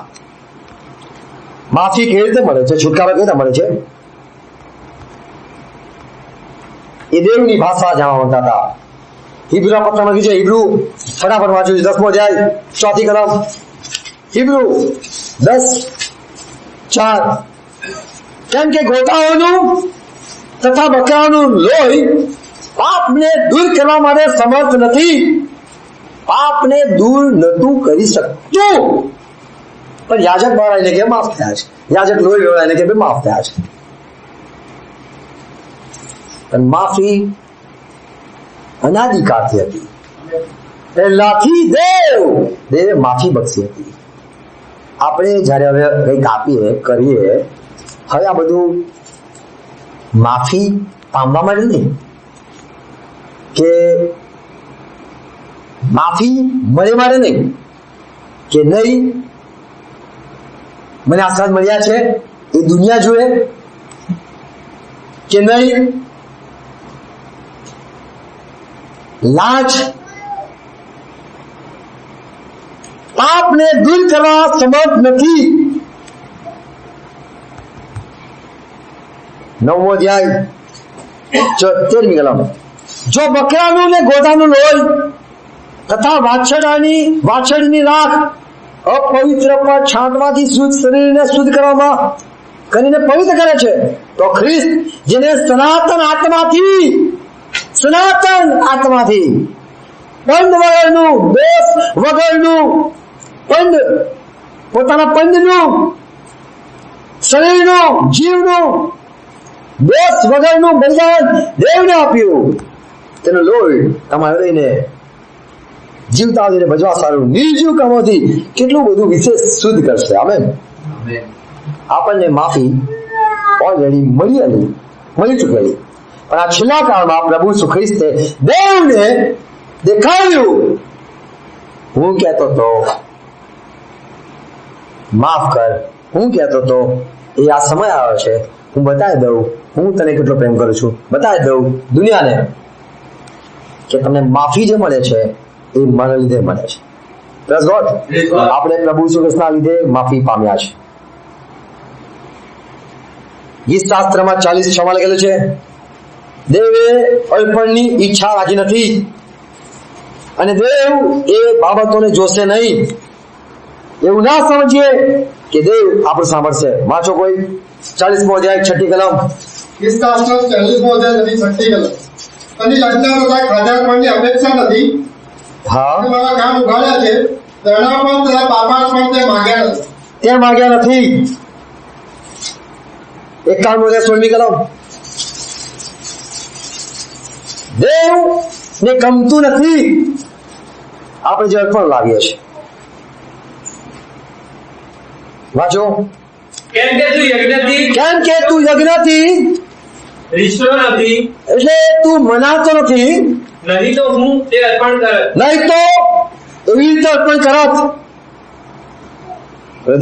માફી કેવી રીતે મળે છે, છુટકારો કેવી રીતે મળે છે, એ દેવની ભાષા જાણવા માંગતા હતા. હિબ્રુના પત્રમાં કીધું છે, હિબ્રુ ફટાફટ વાંચું, 10મો અધ્યાય 4મી કલમ, હિબ્રુ 10:4. કેમ કે ગોતાઓનું તથા બકરાઓનું લોહી પાપને દૂર કરવા માટે સમર્થ નથી, પાપને દૂર નતું કરી શકતું, પણ યાજક બહાર આવીને કે માફ થયા છે, યાજક લોહી વેળાઈને કે માફ થયા છે. પણ માફી અનાદિકાળથી હતી, પહેલાથી દેવે માફી બક્ષી હતી. આપણે જયારે હવે કંઈક આપીએ કરીએ, હવે આ બધું માફી પામવા માટે નહીં, કે માફી મળે માટે નહીં, કે નહીં મને આશીર્વાદ મળ્યા છે એ દુનિયા જુએ, કે નહીં લાજ પાપને દૂર કરવા સમર્થ નથી. 9મો અધ્યાય 13મી કલમ, જો બકરાનું ને ગોધાનું લોહી તથા વાછરડીની રાખ અપવિત્ર પર છાંટવાથી શુદ્ધ શરીરને શુદ્ધ કરવામાં કરીને પવિત્ર કરે છે, તો ખ્રિસ્ત જેને સનાતન આત્માથી પંડ વગરનું, દોષ વગરનું પંડ, પોતાના પંડનું, શરીરનું, જીવનું દોષ વગરનું બલિદાન દેવને આપ્યું, તેનો લોહી તમારે લઈને જીવતા આવીને ભજવા સારું નિર્જીવ કામોથી કેટલું બધું વિશેષ શુદ્ધ કરશે. આમેન. આપણને માફી ઓલરેડી મળી ચૂકેલી, પણ આ છેલ્લા કાળમાં પ્રભુ ઈસુ ખ્રિસ્તે દેવને દેખાડ્યું. હું કહેતો તો માફ કર, હું કહેતો તો એ આ સમય આવ્યો છે, હું બતાવી દઉં હું તને કેટલો પ્રેમ કરું છું, બતાવી દઉં દુનિયાને કે તમને માફી જે મળે છે એ મારા લીધે મળે છે. Praise God. આપણે પ્રભુ ઈસુ ખ્રિસ્તના લીધે માફી પામ્યા છે. ગીત શાસ્ત્રમાં 40:6 લખેલું છે, દેવે અર્પણની ઈચ્છા રાખી નથી અને દેવ એ બાબતોને જોશે નહીં. એવું ના સમજીએ કે દેવ આપણું સાંભળશે. વાંચો કોઈ 40મો અધ્યાય 6ઠી કલમ. ખ્રિસ્તાસ્ત્ર 40મો અધ્યાય 6ઠી કલમ. તની લગ્ન તથા ખાજાપણની અપેક્ષા નથી. હા, મારા કામ ઉઘાડ્યા છે. દરડાપણ તથા પાપાર્પણ તે માગ્યા નથી. તે માગ્યા નથી. 51મો અધ્યાય 16મી કલમ. દેવ ને ગમતું નથી આપણે જે અર્પણ લાવીએ છીએ. વાંચો. કેમ કે તું યજ્ઞથી રીછતો નથી, એટલે તું મનાતો નથી, નહીં તો હું તે અર્પણ કરત. નહીં તો એવી રીતે અર્પણ કરત.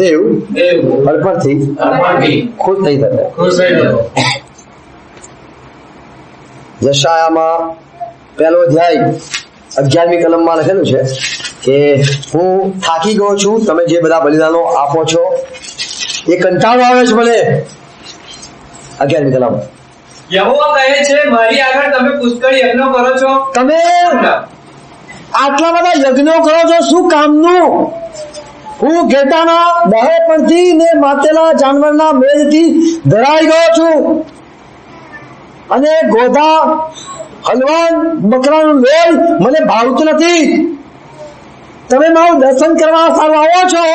દેવ અર્પણથી ખુશ થઈ જશે. યશાયામાં 1લો અધ્યાય 11મી કલમમાં લખેલું છે કે હું થાકી ગયો છું, તમે જે બધા બલિદાનો આપો છો એ કંટાળો આવે છે મને. 11મી કલમ. યહોવા કહે છે, મારી આગળ તમે પુષ્કળ યજ્ઞો કરો છો. તમે આટલા બધા યજ્ઞો કરો છો, શું કામનું? હું ઘેટાના દહેપણથી ને માતેલા જાનવરના મેદથી ધરાઈ ગયો છું, અને ગોધા હલવાન બકરાનું લોહી મને ભાવતું નથી. તમે મારું દર્શન કરવા સારું આવો છો,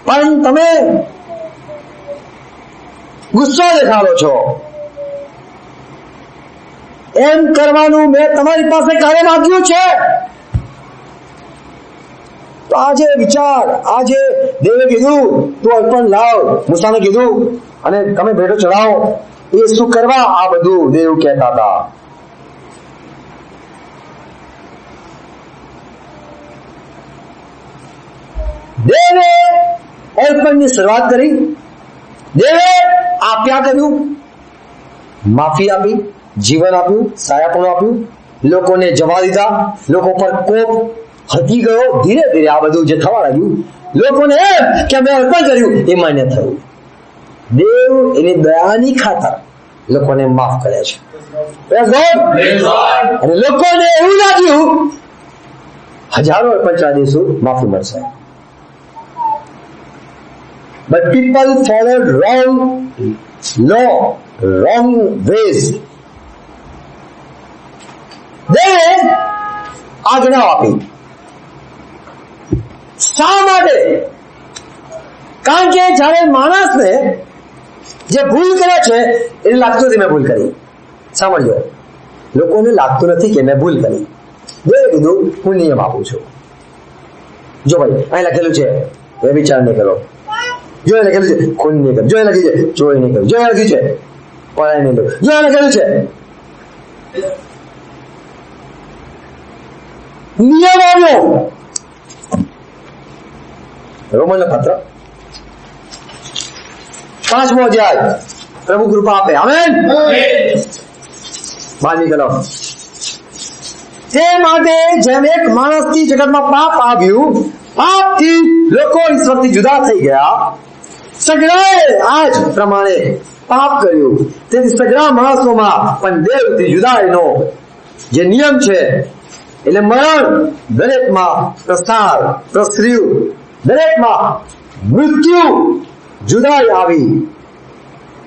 પણ તમે ગુસ્સો દેખાડો છો. એમ કરવાનું મેં તમારી પાસે ક્યારે માંગ્યું છે? તો આજે વિચાર, આજે દેવે કીધું તું અર્પણ લાવ, મૂસાને કીધું અને તમે ભેટો ચડાવો, એ શું કરવા? આ બધું દેવ કહેતા હતા. દેવે અર્પણની શરૂઆત કરી, દેવે આપ્યા કર્યું, માફી આપી, જીવન આપ્યું, સાયાપણું આપ્યું, લોકોને જવા દીધા, લોકો પર કોપ હટી ગયો. ધીરે ધીરે આ બધું જે થવા લાગ્યું, લોકોને એમ કે અમે અર્પણ કર્યું એ માન્ય થયું. દેવ એની દયાની ખાતર લોકોને માફ કરે છે. અને લોકોને એવું લાગ્યું હજારો અર્પણ ચા દઈશું માફી મળશે. But people followed wrong law, wrong ways. દેવે આજ્ઞા આપી. શા માટે? કારણ કે જ્યારે માણસને જે ભૂલ કરે છે એને લાગતું નથી મેં ભૂલ કરી. સાંભળજો, લોકોને લાગતું નથી કે મેં ભૂલ કરી. દેવે કીધું હું નિયમ આપું છું. જો ભાઈ અહીં લખેલું છે એ વિચાર નહીં કરો, જો એ લખેલું છે ખૂન નહીં કરો, જો એ લખ્યું છે ચોરી નહીં કરો, જો એ લખ્યું છે પરાય નહીં લો, જો એ લખેલું છે નિયમ આવ્યો. રોમનનો પત્ર 5મો અધ્યાય. પ્રભુ કૃપા આપે. આમેન. 12મી કલમ. તે માટે જેમ એક માણસથી જગતમાં પાપ આવ્યું, પાપથી લોકો ઈશ્વરથી જુદા થઈ ગયા, સગડાએ આજ પ્રમાણે પાપ કર્યું. તેથી સગડા માણસોમાં પણ દેવથી જુદાઈનો જે નિયમ છે એટલે મરણ દરેકમાં પ્રસર્યું, દરેકમાં મૃત્યુ જુદાઈ આવી.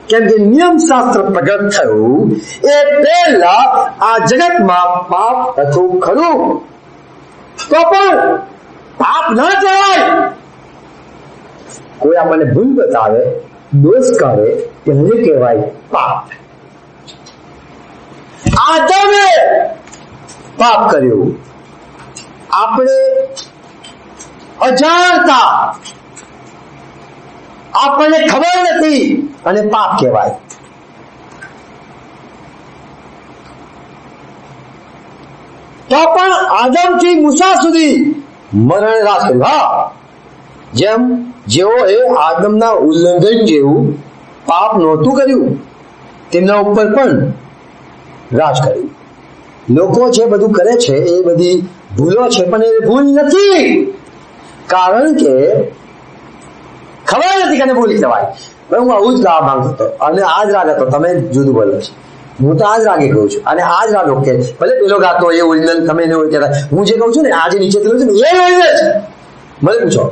કેમ કે નિયમ શાસ્ત્ર પ્રગટ થયું એ પહેલા આ જગતમાં પાપ હતું ખરું, તો પણ પાપ ના કહેવાય. કોઈ આપણને ભૂલ બતાવે, દોષ કરે, તેને કહેવાય પાપ. આદમે પાપ કર્યું, આપણે અજાણતા, આપણને ખબર નથી અને પાપ કહેવાય. તો પણ આદમથી મૂસા સુધી મરણ રાજ કર્યું. હા, જેમ જેઓએ આદમના ઉલ્લંઘન જેવું પાપ નહોતું કર્યું તેમના ઉપર પણ રાજ કર્યું. લોકો જે બધું કરે છે એ બધી ભૂલો છે, પણ એ ભૂલ નથી. કારણ કે ખબર નથી કે ભૂલી જવાય. હું આવું જ ગાવા માંગતો હતો અને આ જ રાગ હતો, તમે જુદું બોલો છો. હું તો આ જ રાગે કહું છું અને આ જ રાગ ઓકે. ભલે પેલો ગાતો એ ઓરિજિનલ, તમે એને કહેતા, હું જે કહું છું ને આજે નીચે કહું છું ને એ ઓરિજિનલ છે. મને પૂછો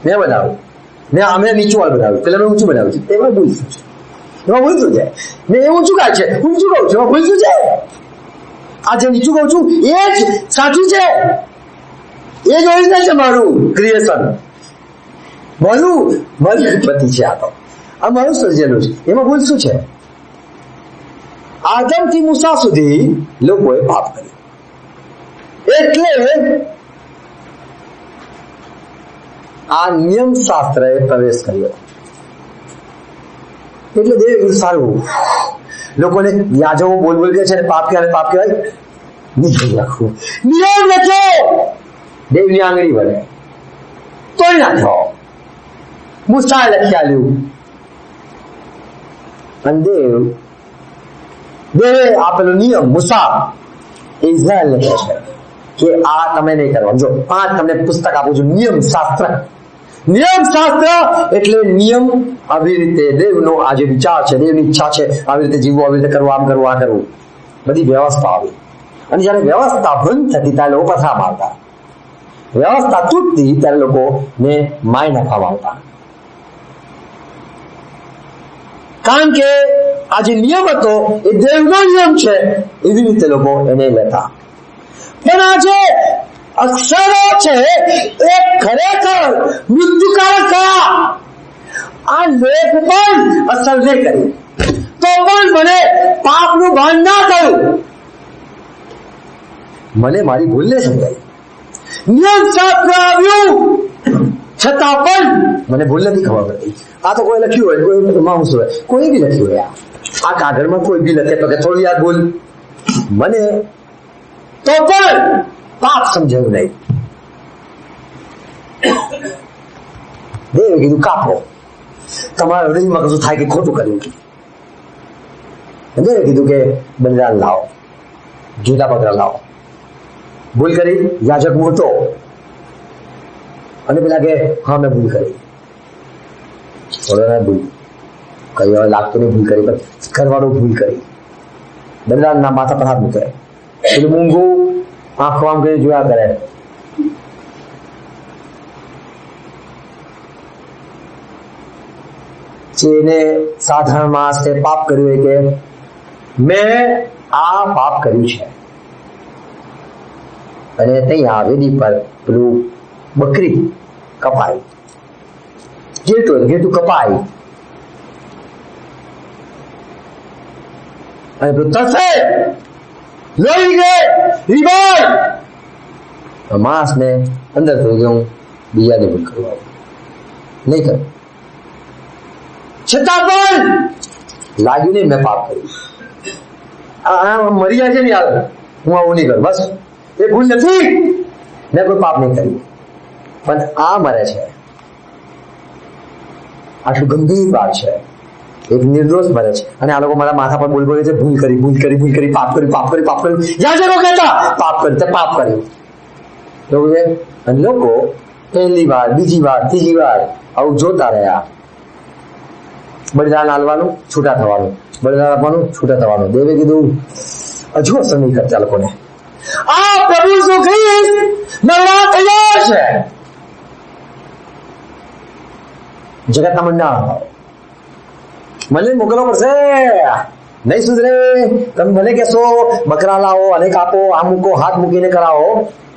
મેં બનાવ્યું, અમે નીચું વાળ બનાવ્યું, પેલા મેં ઊંચું બનાવ્યું છે, એમાં ભૂલ શું છે? એમાં ભૂલ શું છે? મેં એ ઊંચું કાઢ છે, ઊંચું કહું છું, એમાં ભૂલ શું છે? આ જે નીચું કહું છું એ જ સાચું છે, એ જ ઓરિજિનલ છે મારું ક્રિએશન, મારું ગણપતિ છે. આ મારું સર્જેલું છે, એમાં ભૂલ શું છે? આદમથી મૂસા સુધી લોકોએ પાપ કર્યું, એટલે આ નિયમ શાસ્ત્રએ પ્રવેશ કર્યો. એટલે દેવ સારું લોકોને યાજકો બોલ બોલ કે છે પાપ કહેવાય નિયમ રાખવું, નિયમ રચો, દેવની આંગળી વળે તોય નાખો, મૂસા લખી આલ્યું. અને દેવે આપેલો નિયમ મૂસા ઇઝરાયલને કહે છે કે આ તમે નહીં કરવા. જો 5 તમને પુસ્તક આપું છું, નિયમ શાસ્ત્ર. નિયમ શાસ્ત્ર એટલે નિયમ, આવી રીતે દેવનો આ જે વિચાર છે, દેવની ઈચ્છા છે, આવી રીતે જીવવું, આવી રીતે કરવું, આમ કરવું, આ કરવું, બધી વ્યવસ્થા આવી. અને જયારે વ્યવસ્થા ભંગ થતી ત્યારે લોકો પથરા મારતા, વ્યવસ્થા તૂટતી ત્યારે લોકોને માય નાખવામાં આવતા. કારણ કે આ જે નિયમ હતો એ દેવનો નિયમ છે, એવી રીતે લોકો એને લેતા. પણ આજે અક્ષરો છે એ ખરેખર મૃત્યુકારક થયા. આ લેખ પણ અસર નહીં કરી તો પણ મને પાપનું ભાન ના થયું, મને મારી ભૂલ ને સમજાય. નિયમ શાસ્ત્ર આવ્યું છતાં પણ મને ભૂલ નથી ખબર પડતી. આ તો કોઈ લખ્યું હોય, કોઈ માણસ હોય, કોઈ બી લખ્યું હોય, આ કાગળમાં કોઈ બી લખે તો કે થોડી યાદ ભૂલ, મને તો પણ પાપ સમજાયું નહીં. દેવે કીધું કાપો, તમારા હૃદયમાં કશું થાય કે ખોટું કર્યું. દેવે કીધું કે બલિદાન લાવો, જુદા પગલા લાવો. ભૂલ કરી, યાજક મોટો, અને પેલા કે હા મેં ભૂલ કરી, ભૂલ કઈ હવે લાગતું નહીં ભૂલ કરી, પણ કરવાનું ભૂલ કરી. બલિદાનના માથા પર હાથ મૂકે, પેલું મૂંગું આંખો આમ કરી જોયા કરે. જેને સાધારણ માણસે પાપ કર્યું હોય કે મેં આ પાપ કર્યું છે, અને ત્યાં વેદી પર પેલું બકરી કપાઈ, ઘેટું કપાઈ, અને પેલું થશે લોહી ગયે રીબાઈ. માણસ ને અંદર થઈ ગયું, બીજાને ભૂલ કરવા નહીં કર, છતાં પણ લાગ્યું નહીં મેં પાપ કર્યું. મરી જાય છે ને યાર, હું આવું નહીં કરું, બસ એ ભૂલ નથી, મેં કોઈ પાપ નહીં કર્યું. પણ આ મરે છે, આટલું ગંભીર વાત છે, એક નિર્દોષ મરે છે, અને આ લોકો મારા માથા પર બોલ બોલે છે ભૂલ કરી, પાપ કર્યું. જ્યાં લોકો કહેતા પાપ કર્યું. અને લોકો પહેલી વાર, બીજી વાર, ત્રીજી વાર આવું જોતા રહ્યા. બલિદાન આલવાનું, છૂટા થવાનું, બલિદાન આપવાનું, છૂટા થવાનું. દેવે કીધું હજુ અસર નહીં કરતા લોકોને. આ પ્રભુ ઈસુ ખ્રિસ્ત મરવા તૈયાર છે. જગતના મંડાણ મને મોકલવો પડશે, નહીં સુધરે. તમે મને કહેશો બકરા લાવો અને કાપો, આ મૂકો, હાથ મૂકીને કરાવો,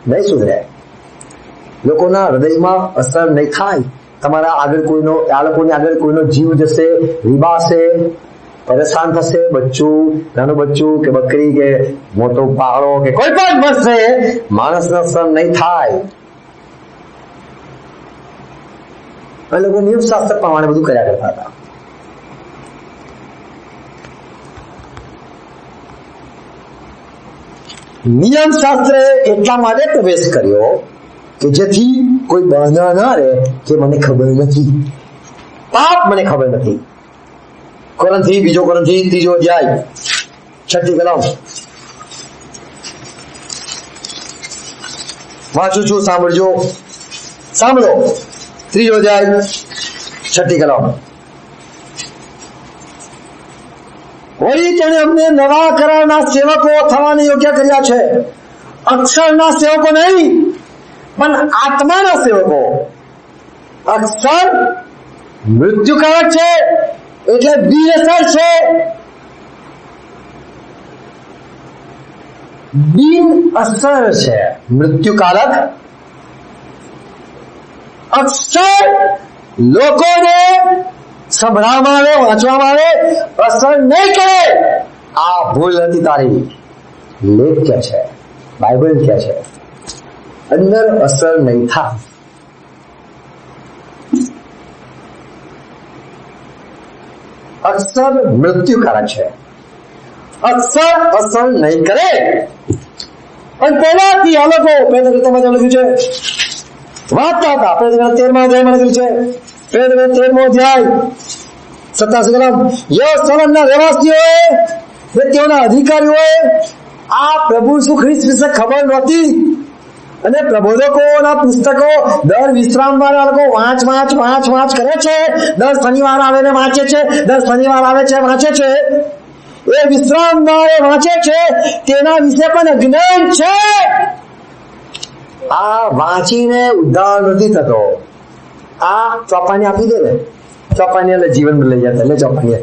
નહીં સુધરે. લોકોના હૃદયમાં અસર નહીં થાય. તમારા આગળ કોઈનો, આ લોકોની આગળ કોઈનો જીવ જશે, રીબાશે, પરેશાન થશે. બચ્ચું, નાનું બચ્ચું કે બકરી કે મોટો પાવડો કે કોઈ પણ મરશે, માણસનો અસર નહીં થાય. આ લોકો નિયમ શાસ્ત્ર પ્રમાણે બધું કર્યા કરતા હતા. નિયમ શાસ્ત્રે એટલા માટે પ્રવેશ કર્યો કે જેથી કોઈ બાંધા ના રહે કે મને ખબર નથી, પાપ મને ખબર નથી. કોરંથી, બીજો કોરંથી, ત્રીજો અધ્યાય, 6ઠી કલમ વાંચું છું, સાંભળો. ત્રીજો અધ્યાય, 6ઠી કલમ. વળી તેણે અમને નવા કરારના સેવકો થવાને યોગ્ય કર્યા છે, અક્ષરના સેવકો નહીં પણ આત્માના સેવકો. અક્ષર મૃત્યુકારક છે એટલે બિનઅસર છે. બિનઅસર છે મૃત્યુકારક. અક્ષર લોકોને સંભળાવવામાં આવે, વાંચવામાં આવે, અસર નહીં કરે. આ ભૂલ હતી તારી. લેખ કે છે, બાઇબલ કે છે અંદર અસર નહીં થાય. અક્ષર મૃત્યુકારક છે. અક્ષર અસર નહીં કરે. અને પહેલાથી આ લોકો પેલા લખ્યું છે, વાંચતા હતા. પેલા 13મા અધ્યાયમાં લખ્યું છે, પેલા 13મો અધ્યાય 87 કલમ, યરુશલેમના રહેવાસીઓએ ને તેઓના અધિકારીઓએ આ પ્રભુ ઈસુ ખ્રિસ્ત વિશે ખબર નહોતી અને પ્રબોધકોના પુસ્તકો દર વિશ્રામવારે આ લોકો વાંચ કરે છે. દર શનિવાર આવે ને વાંચે છે, દર શનિવાર આવે છે વાંચે છે. એ વિશ્રામવારે વાંચે છે તેના વિશે પણ અજ્ઞાન છે. આ વાંચીને ઉદ્ધાર નથી થતો. આ ચોપાની આપી દે ને, ચોપાની એટલે જીવન લઈ જતા. એટલે ચોપાની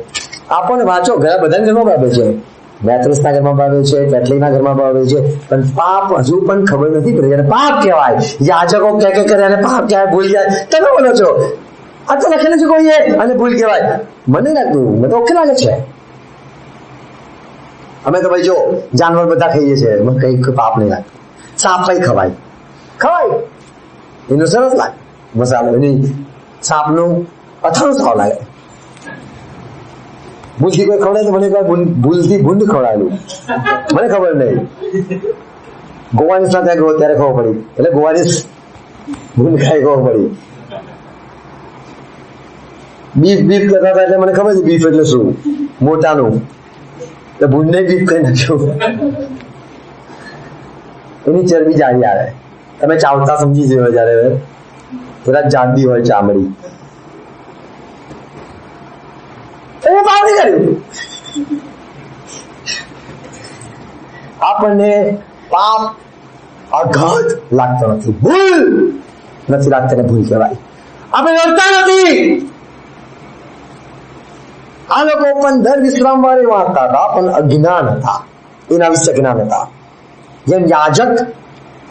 આપો ને વાંચો. ઘણા બધાને ઘરમાં ભાવે છે. બેત્રીસના ઘરમાં ભાવે છે, કેટલીના ઘરમાં ભાવે છે, પણ પાપ હજુ પણ ખબર નથી પડી. એને પાપ કહેવાય. યાચકો કે કરે અને પાપ કહેવાય, ભૂલ જાય. તમે બોલો છો આ તો લખેલું છે કોઈએ અને ભૂલ કહેવાય. મને લાગતું, મને તો ઓકે લાગે છે. અમે તો ભાઈ જો જાનવર બધા ખાઈએ છીએ, કઈ પાપ નહીં લાગે. સાપ કઈ ખવાય એનું સરસ લાગે મસાલો. એની સાપનું અથાણું સાવ લાગે. ભૂલથી કોઈ ખવડાય તો મને ભૂલથી ભૂંડ ખવડાવેલું, મને ખબર નહીં. ગોવાની સાથે ગયો ત્યારે ખબર પડી. એટલે ગોવાની ભૂંડ ખાઈ ખબર પડી. બીફ કરતા હતા એટલે મને ખબર છે બીફ એટલે શું, મોટાનું. તો ભૂંડને બીફ કરી નાખ્યું. એની ચરબી જાડી આવે. તમે ચાવતા સમજી જજો. જયારે થોડા જાડી હોય ચામડી, આપણને પાપ અઘાત લાગતો નથી. ભૂલ નથી લાગતી ને ભૂલ કહેવાય. આપણે ડરતા નથી. આ લોકો પણ દર વિશ્રામવારે વાંચતા હતા પણ અજ્ઞાન હતા. એના વિશે જ્ઞાન હતા. જેમ યાજક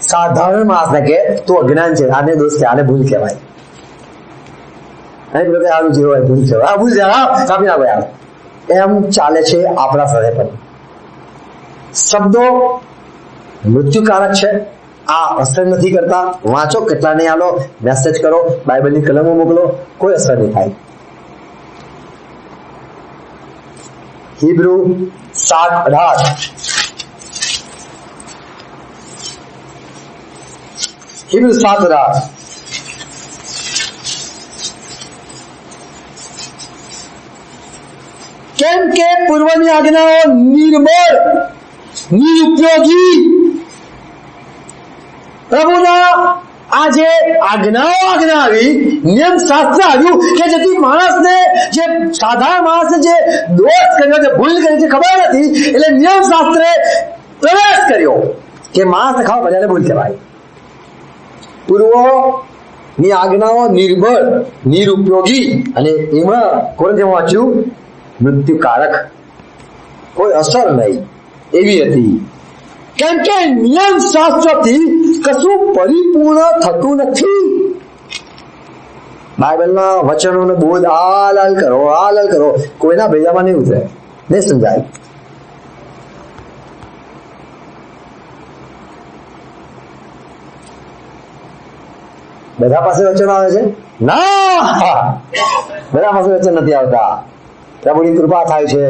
સાધારણ માણસને કે તું અજ્ઞાન છે, આને દોષ કે આને ભૂલ કહેવાય. સારું જે હોય ભૂલ કહેવાય. આ ભૂલ કાપી નાખો યાર. એમ ચાલે છે આપણા સાથે પણ. શબ્દો મૃત્યુકારક છે. આ અસર નથી કરતા. વાંચો, કેટલા નહીં આલો, મેસેજ કરો, બાઇબલની કલમો મોકલો, કોઈ અસર નહીં થાય. હિબ્રુ 7:18. હિબ્રુ 7:18. કેમ કે પૂર્વની આજ્ઞાઓ નિર્બળ, નિરુપયોગી. પ્રભુના આ જે આજ્ઞા આવી, નિયમ શાસ્ત્ર આવ્યું કે જેથી માણસને, જે સાધારણ માણસને જે દોષ કર્યો છે, ભૂલ કરી છે, ખબર નથી, એટલે નિયમ શાસ્ત્રે પ્રવેશ કર્યો કે માણસને ખાવા બધાને ભૂલ કહેવાય. પૂર્વની આજ્ઞાઓ નિર્બળ, નિરુપયોગી અને એમાં કોને વાંચ્યું? મૃત્યુકારક, કોઈ અસર નહીં એવી હતી. કેમ કે નિયમ શાસ્ત્રથી કશું પરિપૂર્ણ થતું નથી. બાઇબલના વચનોને બોધ હાલ કરો, કોઈના ભેજામાં નહીં ઉતરે, નહીં સમજાય. બધા પાસે વચન આવે છે? ના, બધા પાસે વચન નથી આવતા. પ્રભુની કૃપા થાય છે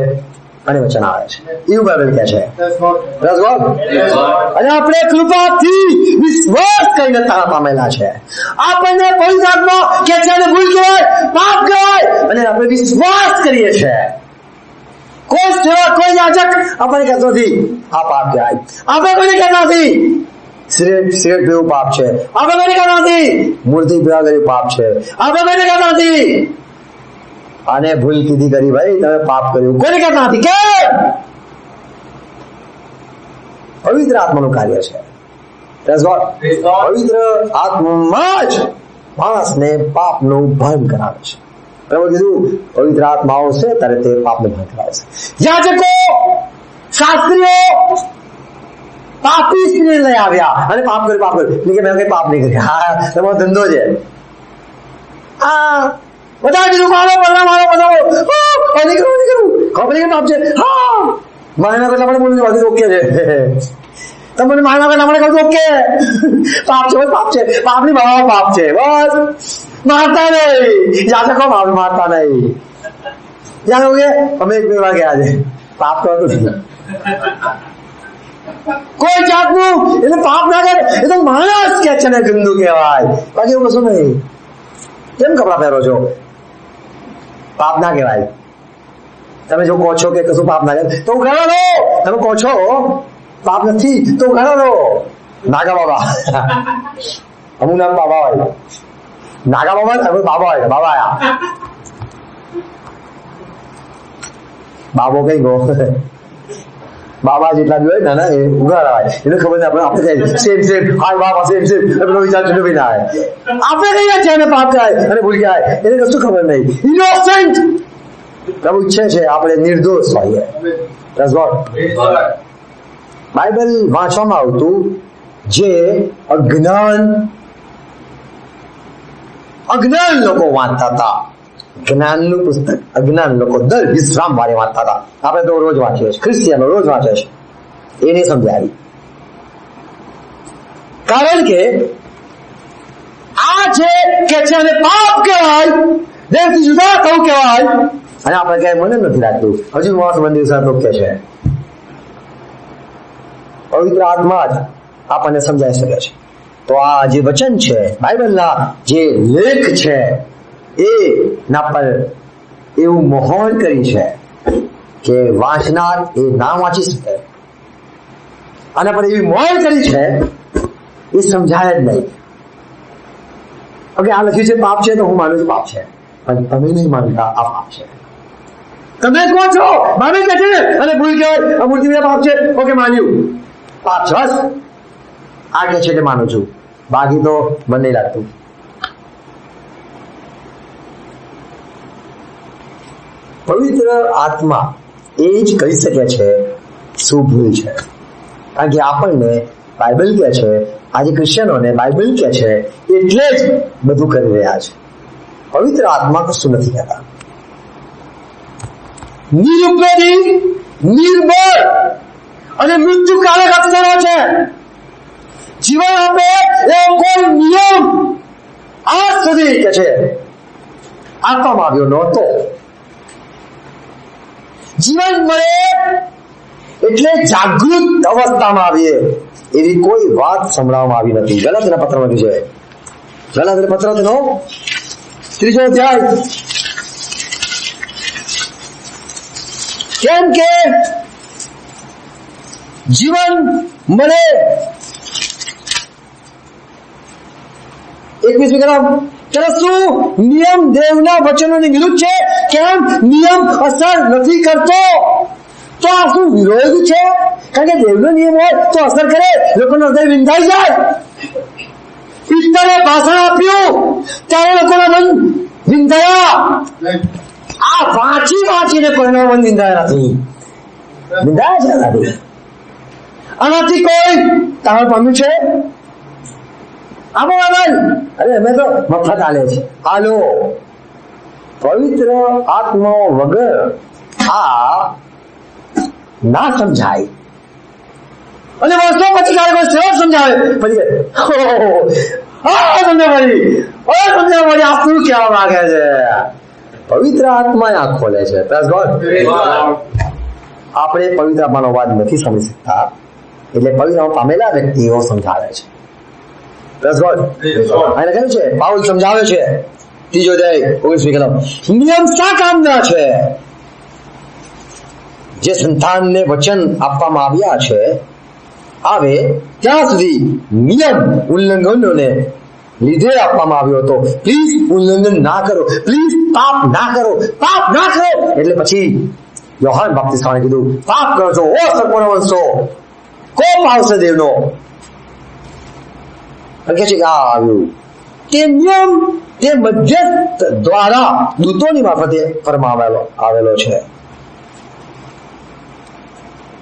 અને વચન આવે છે, એવું બાઇબલ કહે છે. અને આપણે કૃપાથી વિશ્વાસ કરીને તારા પામેલા છે. આપણને પવિત્ર આત્મા કે છે ભૂલ કહેવાય, પાપ કહેવાય, અને આપણે વિશ્વાસ કરીએ છીએ. કોઈ સેવા, કોઈ યાચક આપણને કહેતો નથી આ પાપ કહેવાય. આપણે કોઈને કહેતા નથી સિગરેટ પીવું પાપ છે. આપણે કોઈને કહેતા નથી મૂર્તિ પૂજા કરી પાપ છે. આપણે કોઈને કહેતા નથી આને ભૂલ કીધી કરી, ભાઈ તમે પાપ કર્યું, કોઈને કહેતા નથી. કે પવિત્ર આત્માનું કાર્ય છે. પવિત્ર આત્મા જ માણસને પાપનું ભાન કરાવે છે. પ્રભુ કીધું પવિત્ર આત્મા આવશે ત્યારે તે પાપનું ભાન કરાવશે. યાજકો શાસ્ત્રીઓ પાપી સ્ત્રીને લઈ આવ્યા અને પાપ કર્યું એટલે કે મેં કઈ પાપ નહીં કર્યા. હા, તમારો ધંધો છે. આ બધા કીધું મારો બધા ખબર પાપ છે. હા, માયના કરતા મને બોલું બધું ઓકે છે. તમને માયના કરતા મને કહું ઓકે પાપ છે, પાપ છે, પાપની ભાવ પાપ છે. બસ મારતા નહીં, યાચકો મારતા નહીં. યાદ કે અમે એક બે વાર ગયા છે, પાપ તો હતું કોઈ જાતનું. એટલે પાપ ના કરે એ તો માણસ કે છે ને ગંદુ કહેવાય, બાકી એવું કશું નહીં. કેમ કપડા પહેરો છો? પાપ ના કહેવાય. તમે જો કહો છો કે કશું પાપ ના કરે તો ઉઘાડો લો. તમે કહો છો પાપ નથી તો ઉઘાડો લો. નાગા બાબા અમુક નામ બાબા હોય, નાગા બાબા બાબા હોય, બાબા આયા બાબો કઈ ગો બાબા જેટલા બી હોય ને એ ઉઘાડાય. એને ખબર નહીં આપણે સેમ સેમ હાય બાબા સેમ સેમ પેલો વિચાર ચૂંટો બી ના આવે. આપણે કઈ છે એને પાપ થાય અને ભૂલ જાય એને કશું ખબર નહીં. ઇનોસન્ટ. પ્રભુ ઈચ્છે છે આપણે નિર્દોષ હોઈએ. બાઇબલ વાંચવામાં આવતું જે અજ્ઞાન લોકો વાંચતા હતા. જ્ઞાનનું પુસ્તક અજ્ઞાન લોકો દર વિશ્રામ વારે વાંચતા હતા. આપણે તો રોજ વાંચીએ છીએ, ક્રિશ્ચિયનો રોજ વાંચે છે. એ નહીં સમજાય. કારણ કે આ જે કે છે અને પાપ કહેવાય, દેવથી જુદા થવું કહેવાય. અને આપણે ક્યાંય મને નથી લાગતું હજુ માસ મંદિર સાથે કે છે. પવિત્ર આત્મા જ આપણને સમજાવી શકે છે. તો આ જે વચન છે, બાઇબલના જે લેખ છે, એ ના પર એવું મોહર કરી છે કે વાંચનાર એ ના વાંચી શકે. આના પર એવી મોહર કરી છે એ સમજાય જ નહીં. ઓકે, આ લખ્યું છે પાપ છે તો હું માનું છું પાપ છે, પણ તમે નહીં માનતા આ પાપ છે. તમે કહો છો માને કે છે અને ભૂલ કહેવાય મૂર્તિ પાપ છે. ઓકે, માન્યું પાપ છે. બસ આ કે છે કે માનું છું, બાકી તો મને નહીં લાગતું. પવિત્ર આત્મા એ જ કહી શકે છે શું ભૂલ છે. કારણ કે આપણને બાઇબલ કહે છે, આજે ક્રિશ્ચિયનોને બાઇબલ કહે છે એટલે જ બધું કરી રહ્યા છે. પવિત્ર આત્મા કશું નથી કહેતા. નિરુપયોગી, નિર્બળ અને મૃત્યુકારક અક્ષરો છે. જીવન આપે એવો કોઈ નિયમ આજ સુધી કે છે આપવામાં આવ્યો નહોતો. જીવન મળે એટલે જાગૃત અવસ્થામાં આવીએ એવી કોઈ વાત સંભળાવવામાં આવી નથી. ગલાતીના પત્રમાં લખ્યું છે, ગલાતીના પત્ર 3 અધ્યાય. કેમ કે જીવન મળે 21 ગ્રામ. ત્યારે શું નિયમ દેવના વચનોની વિરુદ્ધ છે? કેમ નિયમ અસર નથી કરતો? તો આ શું વિરોધ છે? કારણ કે દેવનો નિયમ હોય તો અસર કરે, લોકોનો હૃદય વિંધાઈ જાય. પિત્તરે ભાષણ આપ્યું ત્યારે લોકોના મન વિંધાયા. આ વાંચીને કોઈના મન વિંધાયા નથી. વિંધાયા છે નથી. આનાથી કોઈ તાણ પામ્યું છે? અરે અમે તો મફત આલે છે. હાલો, પવિત્ર આત્મા વગર આ ના સમજાય. અને વર્ષો પછી ક્યારેક સમજાવે પછી સમજાવ આ શું કહેવા માંગે છે. પવિત્ર આત્મા આંખ ખોલે છે. આપણે પવિત્ર આત્માનો વાત નથી સમજી શકતા, એટલે પવિત્ર પામેલા વ્યક્તિઓ સમજાવે છે. કહ્યું છે પાઉલ સમજાવે છે 3 અધ્યાય 19મી કલમ. નિયમ શા કામના છે? જે સંતાનને વચન આપવામાં આવ્યા છે આવે ત્યાં સુધી નિયમ ઉલ્લંઘનોને લીધે આપવામાં આવ્યો હતો. પ્લીઝ ઉલ્લંઘન ના કરો, પ્લીઝ પાપ ના કરો, પાપ ના કરો. એટલે પછી યોહાન બાપ્તિસ્માએ કીધું પાપ કરો છો ઓ સર્પોના વંશો, કોપ આવશે દેવનો. કે છે કે આ આવ્યું તે નિયમ તે મધ્યસ્થ દ્વારા દૂતોની મારફતે આવેલો છે.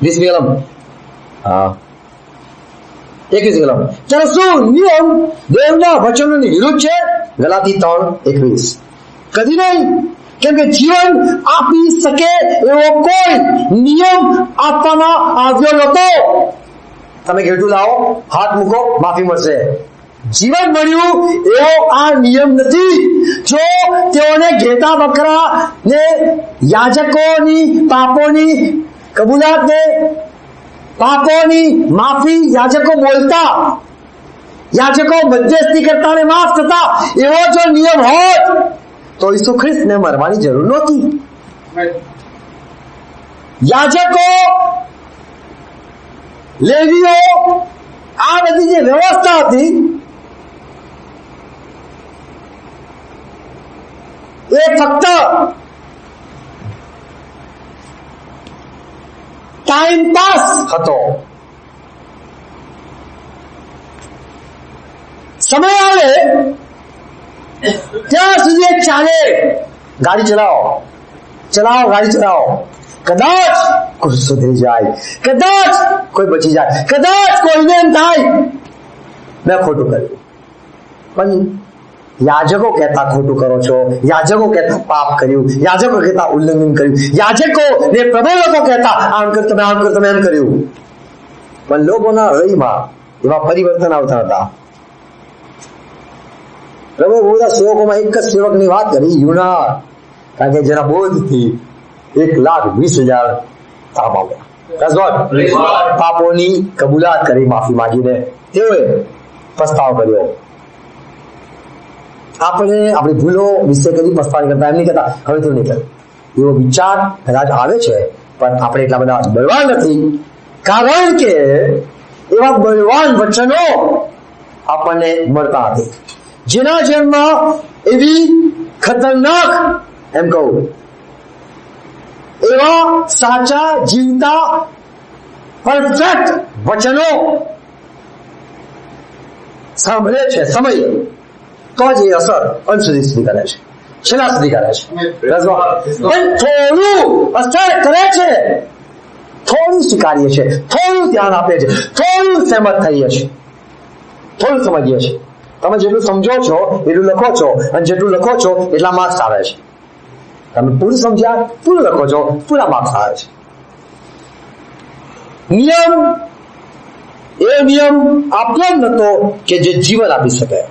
20મી કલમ. હા, 21મી કલમ. ત્યારે શું નિયમ દેવના વચનોની વિરુદ્ધ છે? ગલાતી 3:21. કદી નહીં, કેમ કે જીવન આપી શકે એવો કોઈ નિયમ આપવામાં આવ્યો નતો. તમે ઘેટું લાવો, હાથ મૂકો, માફી મળશે. જીવન મળ્યું એવો આ નિયમ નથી. જો તેઓને ઘેટા બકરા ને યાજકોની પાપોની કબૂલાત ને પાપોની માફી યાજકો બોલતા, યાજકો મધ્યસ્થી કરતા ને માફ થતા, એવો જો નિયમ હોત તો ઈસુ ખ્રિસ્તને મરવાની જરૂર નહોતી. યાજકો, લેવીઓ, આ બધી જે વ્યવસ્થા હતી એ ફક્ત ટાઈમ પાસ હતો. સમય આવે ત્યાં સુધી ચાલે. ગાડી ચલાવો, ગાડી ચલાવો. કદાચ કોઈ સુધરી જાય, કદાચ કોઈ બચી જાય, કદાચ કોઈને એમ થાય મેં ખોટું કર્યું. પણ યાજકો કહેતા ખોટું કરો છો, યાજકો કહેતા પાપ કર્યું, યાજકો કહેતા ઉલ્લંઘન કર્યું, યાજકો ને પ્રભુ લોકો કહેતા આમ કર, તમે આમ કર, તમે એમ કર્યું. પણ લોકોના હૃદયમાં એવા પરિવર્તન આવતા હતા. પ્રભુ બધા સેવકોમાં એક જ સેવકની વાત કરી, યુના, કારણ કે જેના બોધથી 1,20,000 તાપ આવ્યા. પાપોની કબૂલાત કરી, માફી માંગીને તેઓએ પસ્તાવ કર્યો. આપણે આપણી ભૂલો વિશે કદી પસ્તાવ કરતા એમ નહીં કહેતા હવે તો નહીં કરે. એવો વિચાર કદાચ આવે છે, પણ આપણે એટલા બધા બળવાન નથી, કારણ કે એવા બળવાન વચનો આપણને મળતા નથી. જેના જન્મમાં એવી ખતરનાક, એમ કહું, એવા સાચા જીવતા પરફેક્ટ વચનો સાંભળે છે સમય, તો જ એ અસર અંત સુધી સુધી કરે છે, છેલ્લા સુધી કરે છે. પણ થોડું અસર કરે છે, થોડું સ્વીકારીએ છે, થોડું ધ્યાન આપે છે, થોડું સહેમત થઈએ છે, થોડું સમજીએ છે. તમે જેટલું સમજો છો એટલું લખો છો, અને જેટલું લખો છો એટલા માર્ક્સ આવે છે. તમે પૂરું સમજ્યા, પૂરું લખો છો, પૂરા માર્ક્સ આવે છે. નિયમ એ નિયમ આપ્યો જ નતો કે જે જીવન આપી શકે.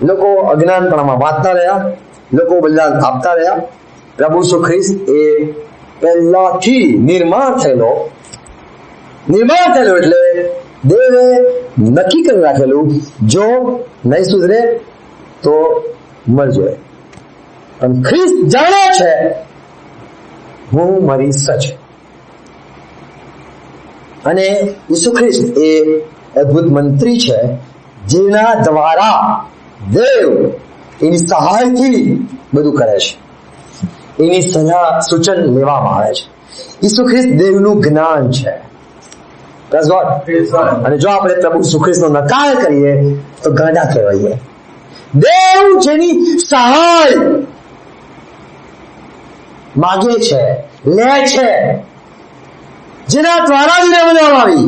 લોકો અજ્ઞાનપણામાં વાંચતા રહ્યા, લોકો બલિદાન આપતા રહ્યા. પ્રભુ ઈસુ ખ્રિસ્ત એ પહેલાથી નિર્માણ થયેલો એટલે દેવે નક્કી કરી રાખેલું, જો નહીં સુધરે તો મરજો. પણ ખ્રિસ્ત જાણે છે હું મરી સચ. અને ઈસુ ખ્રિસ્ત એ અદ્ભુત મંત્રી છે, જેના દ્વારા દેવ એની સહાયથી બધું કરે છે. એની સલાહ સૂચન લેવામાં આવે છે. ઈસુ ખ્રિસ્ત દેવનું જ્ઞાન છે. અને જો આપણે પ્રભુ ઈસુ ખ્રિસ્તનો નકાર કરીએ તો ગાંડા કહેવાઈએ. દેવ જેની સહાય માગે છે, લે છે, જેના દ્વારા જ બનાવવામાં આવી,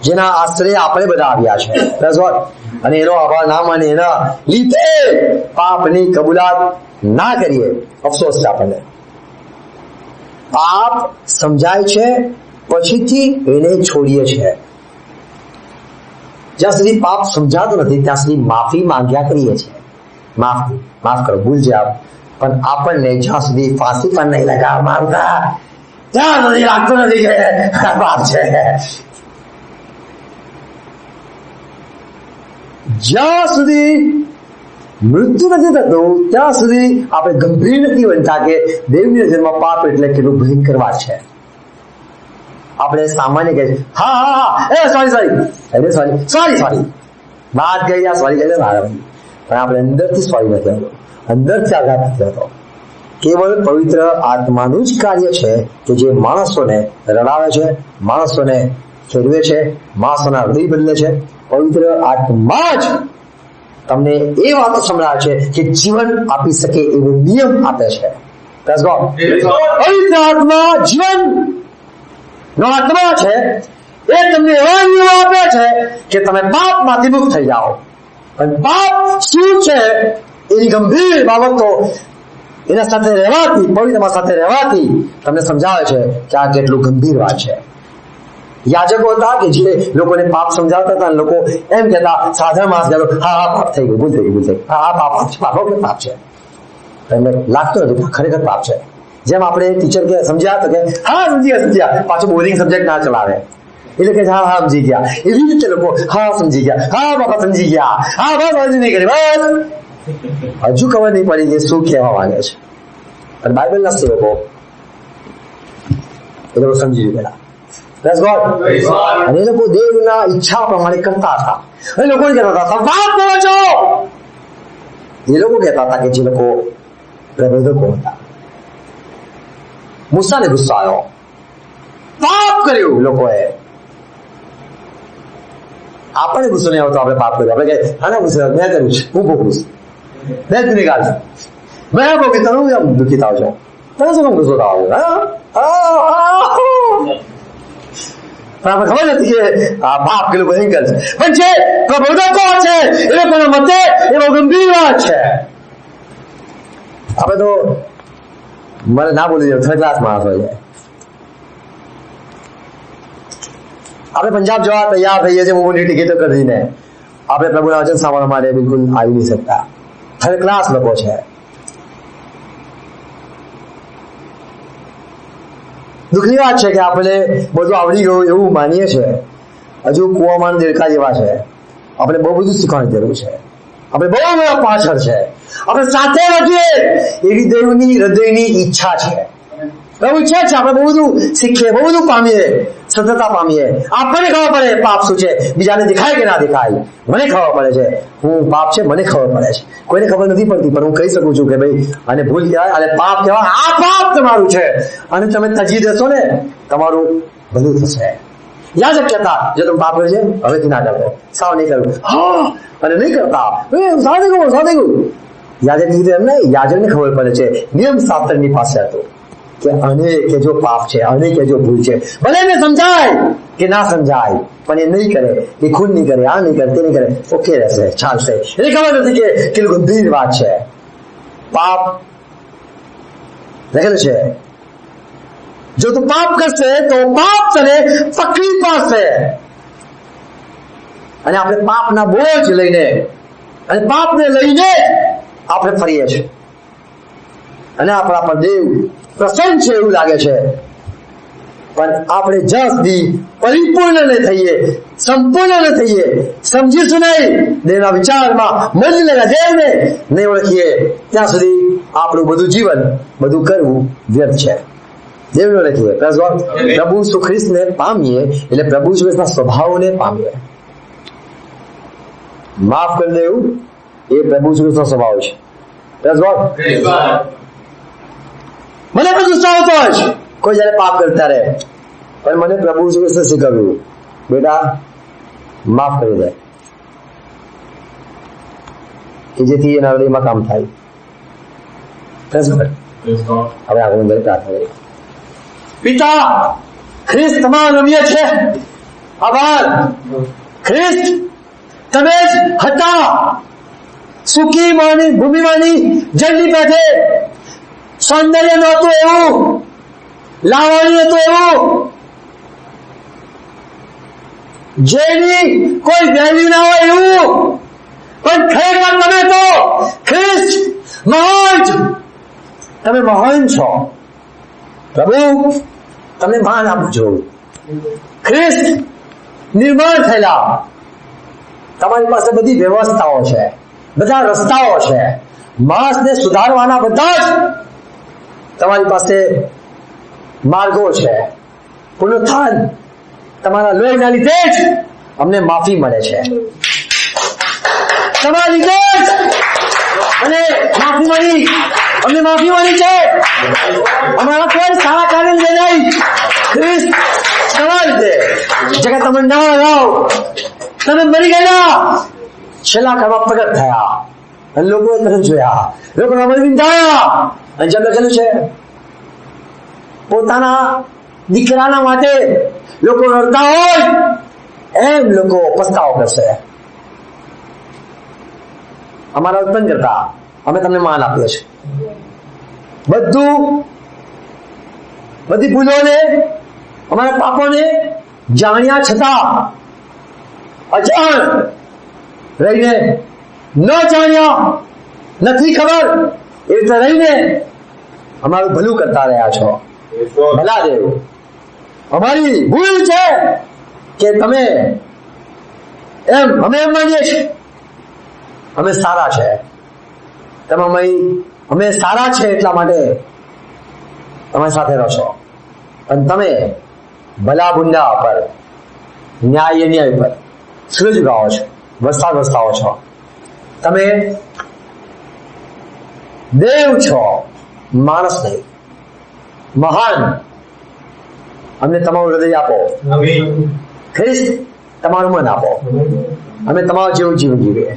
જેના આશ્રય આપણે બધા આવ્યા છે, અને એનો આભાર ના માને, એના લીધે પાપની કબૂલાત ના કરીએ, અફસોસ છે આપણને. પાપ સમજાય છે, પછીથી એને છોડીએ છીએ. જ્યાં સુધી પાપ સમજાતો નથી ત્યાં સુધી માફી માંગ્યા કરીએ છીએ. માફ કરો, ભૂલ છે આપ, પણ આપણને જ્યાં સુધી ફાંસી પણ નહીં લગાવવામાં આવતા ત્યાં સુધી લાગતું નથી કે પાપ છે. જ્યાં સુધી મૃત્યુ નથી થતું ત્યાં સુધી આપણે ગંભીર નથી બનતા કે દેવની નજરમાં પાપ એટલે કેટલું ભયંકર વાત છે. આપણે સામાન્ય કહે હા સોરી વાત કહી સોરી કહી પણ આપણે અંદરથી સોરી નથી આવતો, અંદરથી આઘાત નથી થતો. કેવળ પવિત્ર આત્માનું જ કાર્ય છે કે જે માણસોને રડાવે છે, માણસોને ફેરવે છે, માણસોના હૃદય બદલે છે. પવિત્ર આત્મા જ તમને એ વાતો સંભળાવે છે કે જીવન આપી શકે એવો નિયમ આપે છે. Praise God. પવિત્ર આત્મા જીવન નો આત્મા છે. એ તમને એવા નિયમો આપે છે કે તમે પાપમાંથી મુક્ત થઈ જાઓ. અને પાપ શું છે એની ગંભીર બાબતો એના સાથે રહેવાથી, પવિત્રમાં સાથે રહેવાથી તમને સમજાવે છે કે આ કેટલું ગંભીર વાત છે. યાજકો હતા કે જે લોકોને પાપ સમજાવતા હતા, લોકો એમ કહેતા, સાધારણ માણસ કહેતો, હા પાપ થઈ ગયું, ભૂલ થઈ ગઈ, હા પાપ છે. એમને લાગતું નથી ખરેખર પાપ છે. જેમ આપણે ટીચર કે સમજ્યા તો કે હા સમજ્યા, પાછું બોરિંગ સબ્જેક્ટ ના ચલાવે, એટલે કે હા સમજી ગયા. એવી રીતે લોકો હા સમજી ગયા, હા બાપા સમજી ગયા, હા બસ હજુ નહીં કરી, બસ હજુ ખબર નહીં પડી કે શું કહેવા માંગે છે. પણ બાઇબલના સેવકો એ લોકો સમજી ગયેલા. Praise God. અને એ લોકો દેવના ઈચ્છા પ્રમાણે કરતા હતા. એ લોકો કહેતા હતા પાપ કરો છો. એ લોકો કહેતા હતા કે જે લોકો પ્રબોધકો હતા. મૂસાને ગુસ્સો આવ્યો, પાપ કર્યું લોકોએ. આપણને ગુસ્સો નહીં આવતો, આપણે પાપ કર્યું, આપણે કહે હા ગુસ્સો મેં કર્યું છે, હું ભોગવું છું, મેં ગુનેગાર છું, મેં ભોગવી, તમે દુઃખી થાવ છો, તમે શું ગુસ્સો થાવ છો? પણ આપણે ખબર નથી કે આ પાપ કે લોકો નહીં કરે છે. પણ જે પ્રબોધકો છે એ લોકોના મતે એ બહુ ગંભીર વાત છે. આપણે તો મને ના બોલી દઉં, થર્ડ ક્લાસ માણસ હોય છે. આપણે પંજાબ જવા તૈયાર થઈએ છીએ, મોટી ટિકિટો કરીને આપણે પ્રભુના વચન સાંભળવા માટે બિલકુલ આવી નહીં શકતા. થર્ડ ક્લાસ લોકો છે. દુઃખની વાત છે કે આપણે બધું આવડી ગયું એવું માનીએ છીએ, હજુ કુવામાં દેડકા જેવા છે. આપણે બહુ બધું શીખવાની જરૂર છે. આપણે બહુ બધા પાછળ છે. આપણે સાથે વધીએ એવી દેવની હૃદયની ઈચ્છા છે. પ્રભુ ઈચ્છા છે આપણે બહુ બધું શીખીએ, બહુ બધું પામીએ, સતતા પામીએ. આપણને ખબર પડે પાપ શું છે, બીજાને દેખાય કે ના દેખાય. મને ખબર પડે છે હું પાપ છે, મને ખબર પડે છે. કોઈને ખબર નથી પડતી, પણ હું કહી શકું છું કે ભાઈ આને ભૂલ કહેવાય, આને પાપ કહેવાય, આ પાપ તમારું છે. અને તમે તજી દેશો ને તમારું ભલું થશે. યાદ કહેતા જો તમે પાપ કર્યો છે હવેથી ના કરતો, સાવ નહીં કરવું, હા અને નહીં કરતા, સાદે ગયું. યાજક કીધું એમ નહીં, યાજકને ખબર પડે છે, નિયમ શાસ્ત્રની પાસે હતું કે આને કે જો પાપ છે, આને કે જો ભૂલ છે, ભલે એને સમજાય કે ના સમજાય, પણ એ નહીં કરે, એ ખૂન નહીં કરે, આ નહીં કરે, તે નહીં કરે, ઓકે રહેશે, ચાલશે. એને ખબર નથી કે કેટલું ગંભીર વાત છે. પાપ લખેલું છે, જો તું પાપ કરશે તો પાપ તને પકડી પાડશે. અને આપણે પાપના બોજ લઈને અને પાપને લઈને આપણે ફરીએ છીએ. અને આપણા પર દેવ પ્રસન્ન છે એવું લાગે છે, પણ આપણે જ્યાં સુધી પરિપૂર્ણ ન થઈએ, સંપૂર્ણ ન થઈએ, સમજીશું નહીં, દેવના વિચારમાં મંજિલના દેવને નહીં ઓળખીએ, ત્યાં સુધી આપણું બધું જીવન, બધું કરવું વ્યર્થ છે. દેવને ઓળખીએ, પ્રભુ ઈસુ ખ્રિસ્તને પામીએ એટલે પ્રભુ ઈસુ ખ્રિસ્તના સ્વભાવને પામીએ. માફ કરી દેવું એ પ્રભુ ઈસુ ખ્રિસ્તનો સ્વભાવ છે. મને પણ ગુસ્સો આવતો હોય છે કોઈ જયારે પાપ કરતા રહે, પણ મને પ્રભુ ઈસુ ખ્રિસ્તે શીખવ્યું, બેટા માફ કરી દે, કે જેથી એના હૃદયમાં કામ થાય. હવે આગળ પ્રાર્થના કરીએ. પિતા, ખ્રિસ્ત તમારા રમ્ય છે. આભાર ખ્રિસ્ત, તમે જ હતા. સુખી માની ભૂમિમાંની જંગલી પેઠે સૌંદર્ય નહોતું એવું, લાવણી હતું એવું, જેની કોઈ વેલ્યુ ના હોય એવું, પણ ખરેખર તમે તો ખ્રિસ્ત મહાન છો. તમે મહાન છો પ્રભુ, તમને માન આપજો. ખ્રિસ્ત નિર્માણ થયેલા, તમારી પાસે બધી વ્યવસ્થાઓ છે, બધા રસ્તાઓ છે, માણસને સુધારવાના બધા જ તમારી પાસે માર્ગો છે. પુનરુત્થાન તમારા લોહીના લીધે જ અમને માફી મળે છે. તમારા લીધે જ અને માફી મળી, અમને માફી મળી છે. અમારા કોઈ સારા કાર્ય નહીં, ખ્રિસ્ત તમારા લીધે જગત તમને ના લાવ, તમે મરી ગયેલા છેલ્લા કાળમાં પ્રગટ થયા અને લોકોએ તરફ જોયા, લોકોના મન વિંધાયા અને જેમ લખેલું છે પોતાના દીકરાના માટે લોકો રડતા હોય એમ લોકો પસ્તાવો કરશે. અમારા ઉત્પન્ન કરતા અમે તમને માન આપ્યો છે. બધી ભૂલોને, અમારા પાપોને જાણ્યા છતાં અજાણ રહીને, ન જાણ્યા, નથી ખબર એ રીતે રહીને અમારું ભલું કરતા રહ્યા છો. ભલા દેવ, અમારી ભૂલ છે કે તમે અમે એમ માનીએ છીએ અમે સારા છે, અમે સારા છે એટલા માટે તમારી સાથે રહો છો, અને તમે ભલા બુંડા પર, ન્યાય અન્યાય પર સૂરજ ઉગાવો છો, વસ્તાવો છો. તમે દેવ છો, માણસ નહીં. મહાન અમને તમારું હૃદય આપો, ખ્રિસ્ત તમારું મન આપો, અમે તમારું જેવું જીવન જીવીએ.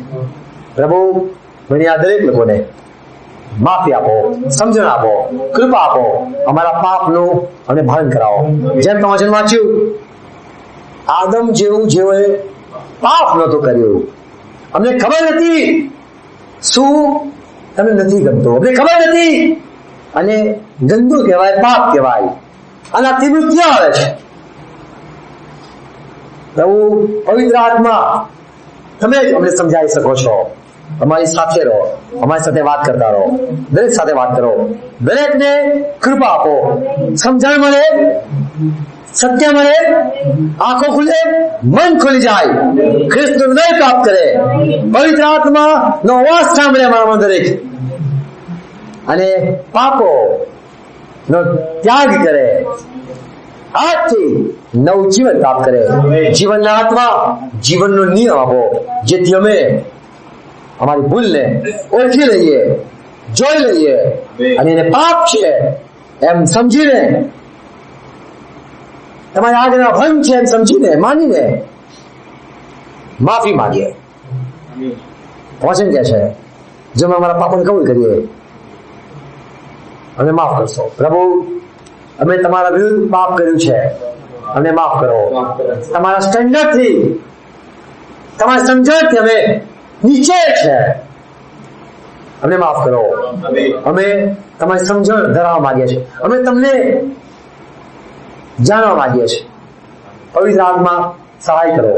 પ્રભુ મને આ દરેક લોકોને માફી આપો, સમજણ આપો, કૃપા આપો, અમારા પાપનું અમને ભાન કરાવો. જેમ તમે વચન વાંચ્યું, આદમ જેઓએ પાપ નહોતું કર્યું, અમને ખબર નથી શું તમને નથી ગમતું, અમને ખબર નથી, અને ગંદુ કહેવાય, પાપ કહેવાય, અને આ મૃત્યુ આવે છે. પ્રભુ પવિત્ર આત્મા તમે જ અમને સમજાવી શકો છો. અમારી સાથે રહો, અમારી સાથે વાત કરતા રહો, દરેક સાથે વાત કરો, દરેકને કૃપા આપો, સમજણ મળે, સત્ય મળે, આંખો ખુલે, મન ખુલી જાય, ખ્રિસ્તનું હૃદય પ્રાપ્ત કરે, પવિત્ર આત્મા નો અવાજ સાંભળે અમારામાં દરેક, અને પાપો નો ત્યાગ કરે, આજથી નવું જીવન પ્રાપ્ત કરે. જીવનના આત્મા, જીવનનો નિયમ આપો, જેથી અમે અમારી ભૂલને ઓળખી લઈએ, જોઈ લઈએ, અને એને પાપ છે એમ સમજીને, તમારી આજ્ઞા ભંગ છે એમ સમજીને, માનીને માફી માંગીએ. વચન કહે છે જો અમે અમારા પાપોને કબૂલ કરીએ અમને માફ કરશો. પ્રભુ અમે તમારા વિરુદ્ધ પાપ કર્યું છે, અમને માફ કરો. તમારા સ્ટેન્ડર્ડથી, તમારા સમજણથી અમે નીચે છે, અમને માફ કરો. અમે તમારી સમજણ ધરાવવા માંગીએ છીએ, અમે તમને જાણવા માંગીએ છીએ. પવિત્ર આત્મા સહાય કરો.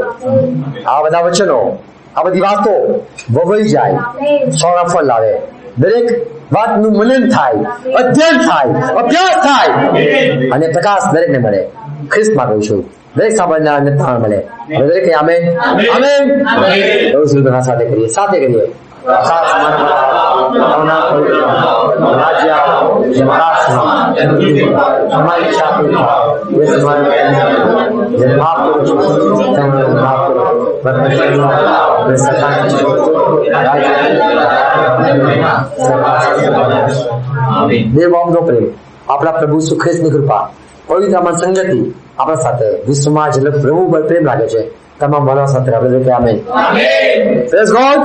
આ બધા વચનો, આ બધી વાતો વવાઈ જાય, સોના ફળ લાવે, દરેક વાતનું મનન થાય, અધ્યયન થાય, અભ્યાસ થાય, અને પ્રકાશ દરેકને મળે. ખ્રિસ્તમાં કહું છું, દરેક સાંભળનારને તાણ મળે. દરેક આમેન આમેન. સાથે કરીએ, સાથે કરીએ. દેવનો પ્રેમ, આપણા પ્રભુ શ્રી ખ્રિસ્તની કૃપા, પવિત્ર આત્માની સંગતિ આપણા સાથે, વિશ્વમાં જે પ્રભુ પર પ્રેમ લાગે છે તમામ માનવ સાથે આપણે કે amen. Praise God.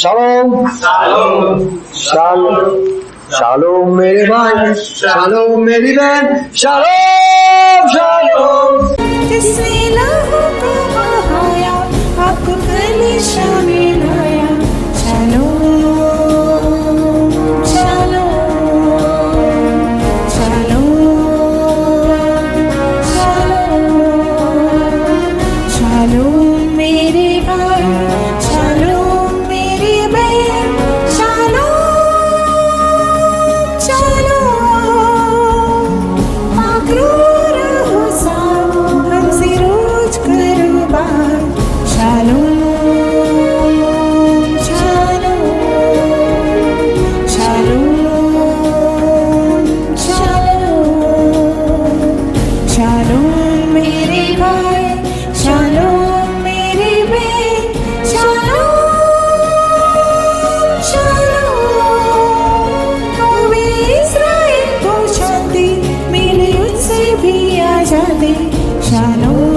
Shalom shalom shalom મેરે ભાઈ, શાલોમ મેરી બહેન, શાલોમ શાલોમ. जिसने लहू को बहाया, आपको कलीसिया में लाया. Shalom shalom shalom shalom. Shalom मेरे भाई, शालोम मेरी बहन, शालोम शालोम. मगरूर हो साथ हमसे रोज करो बात. शालोम સાથે શાલોમ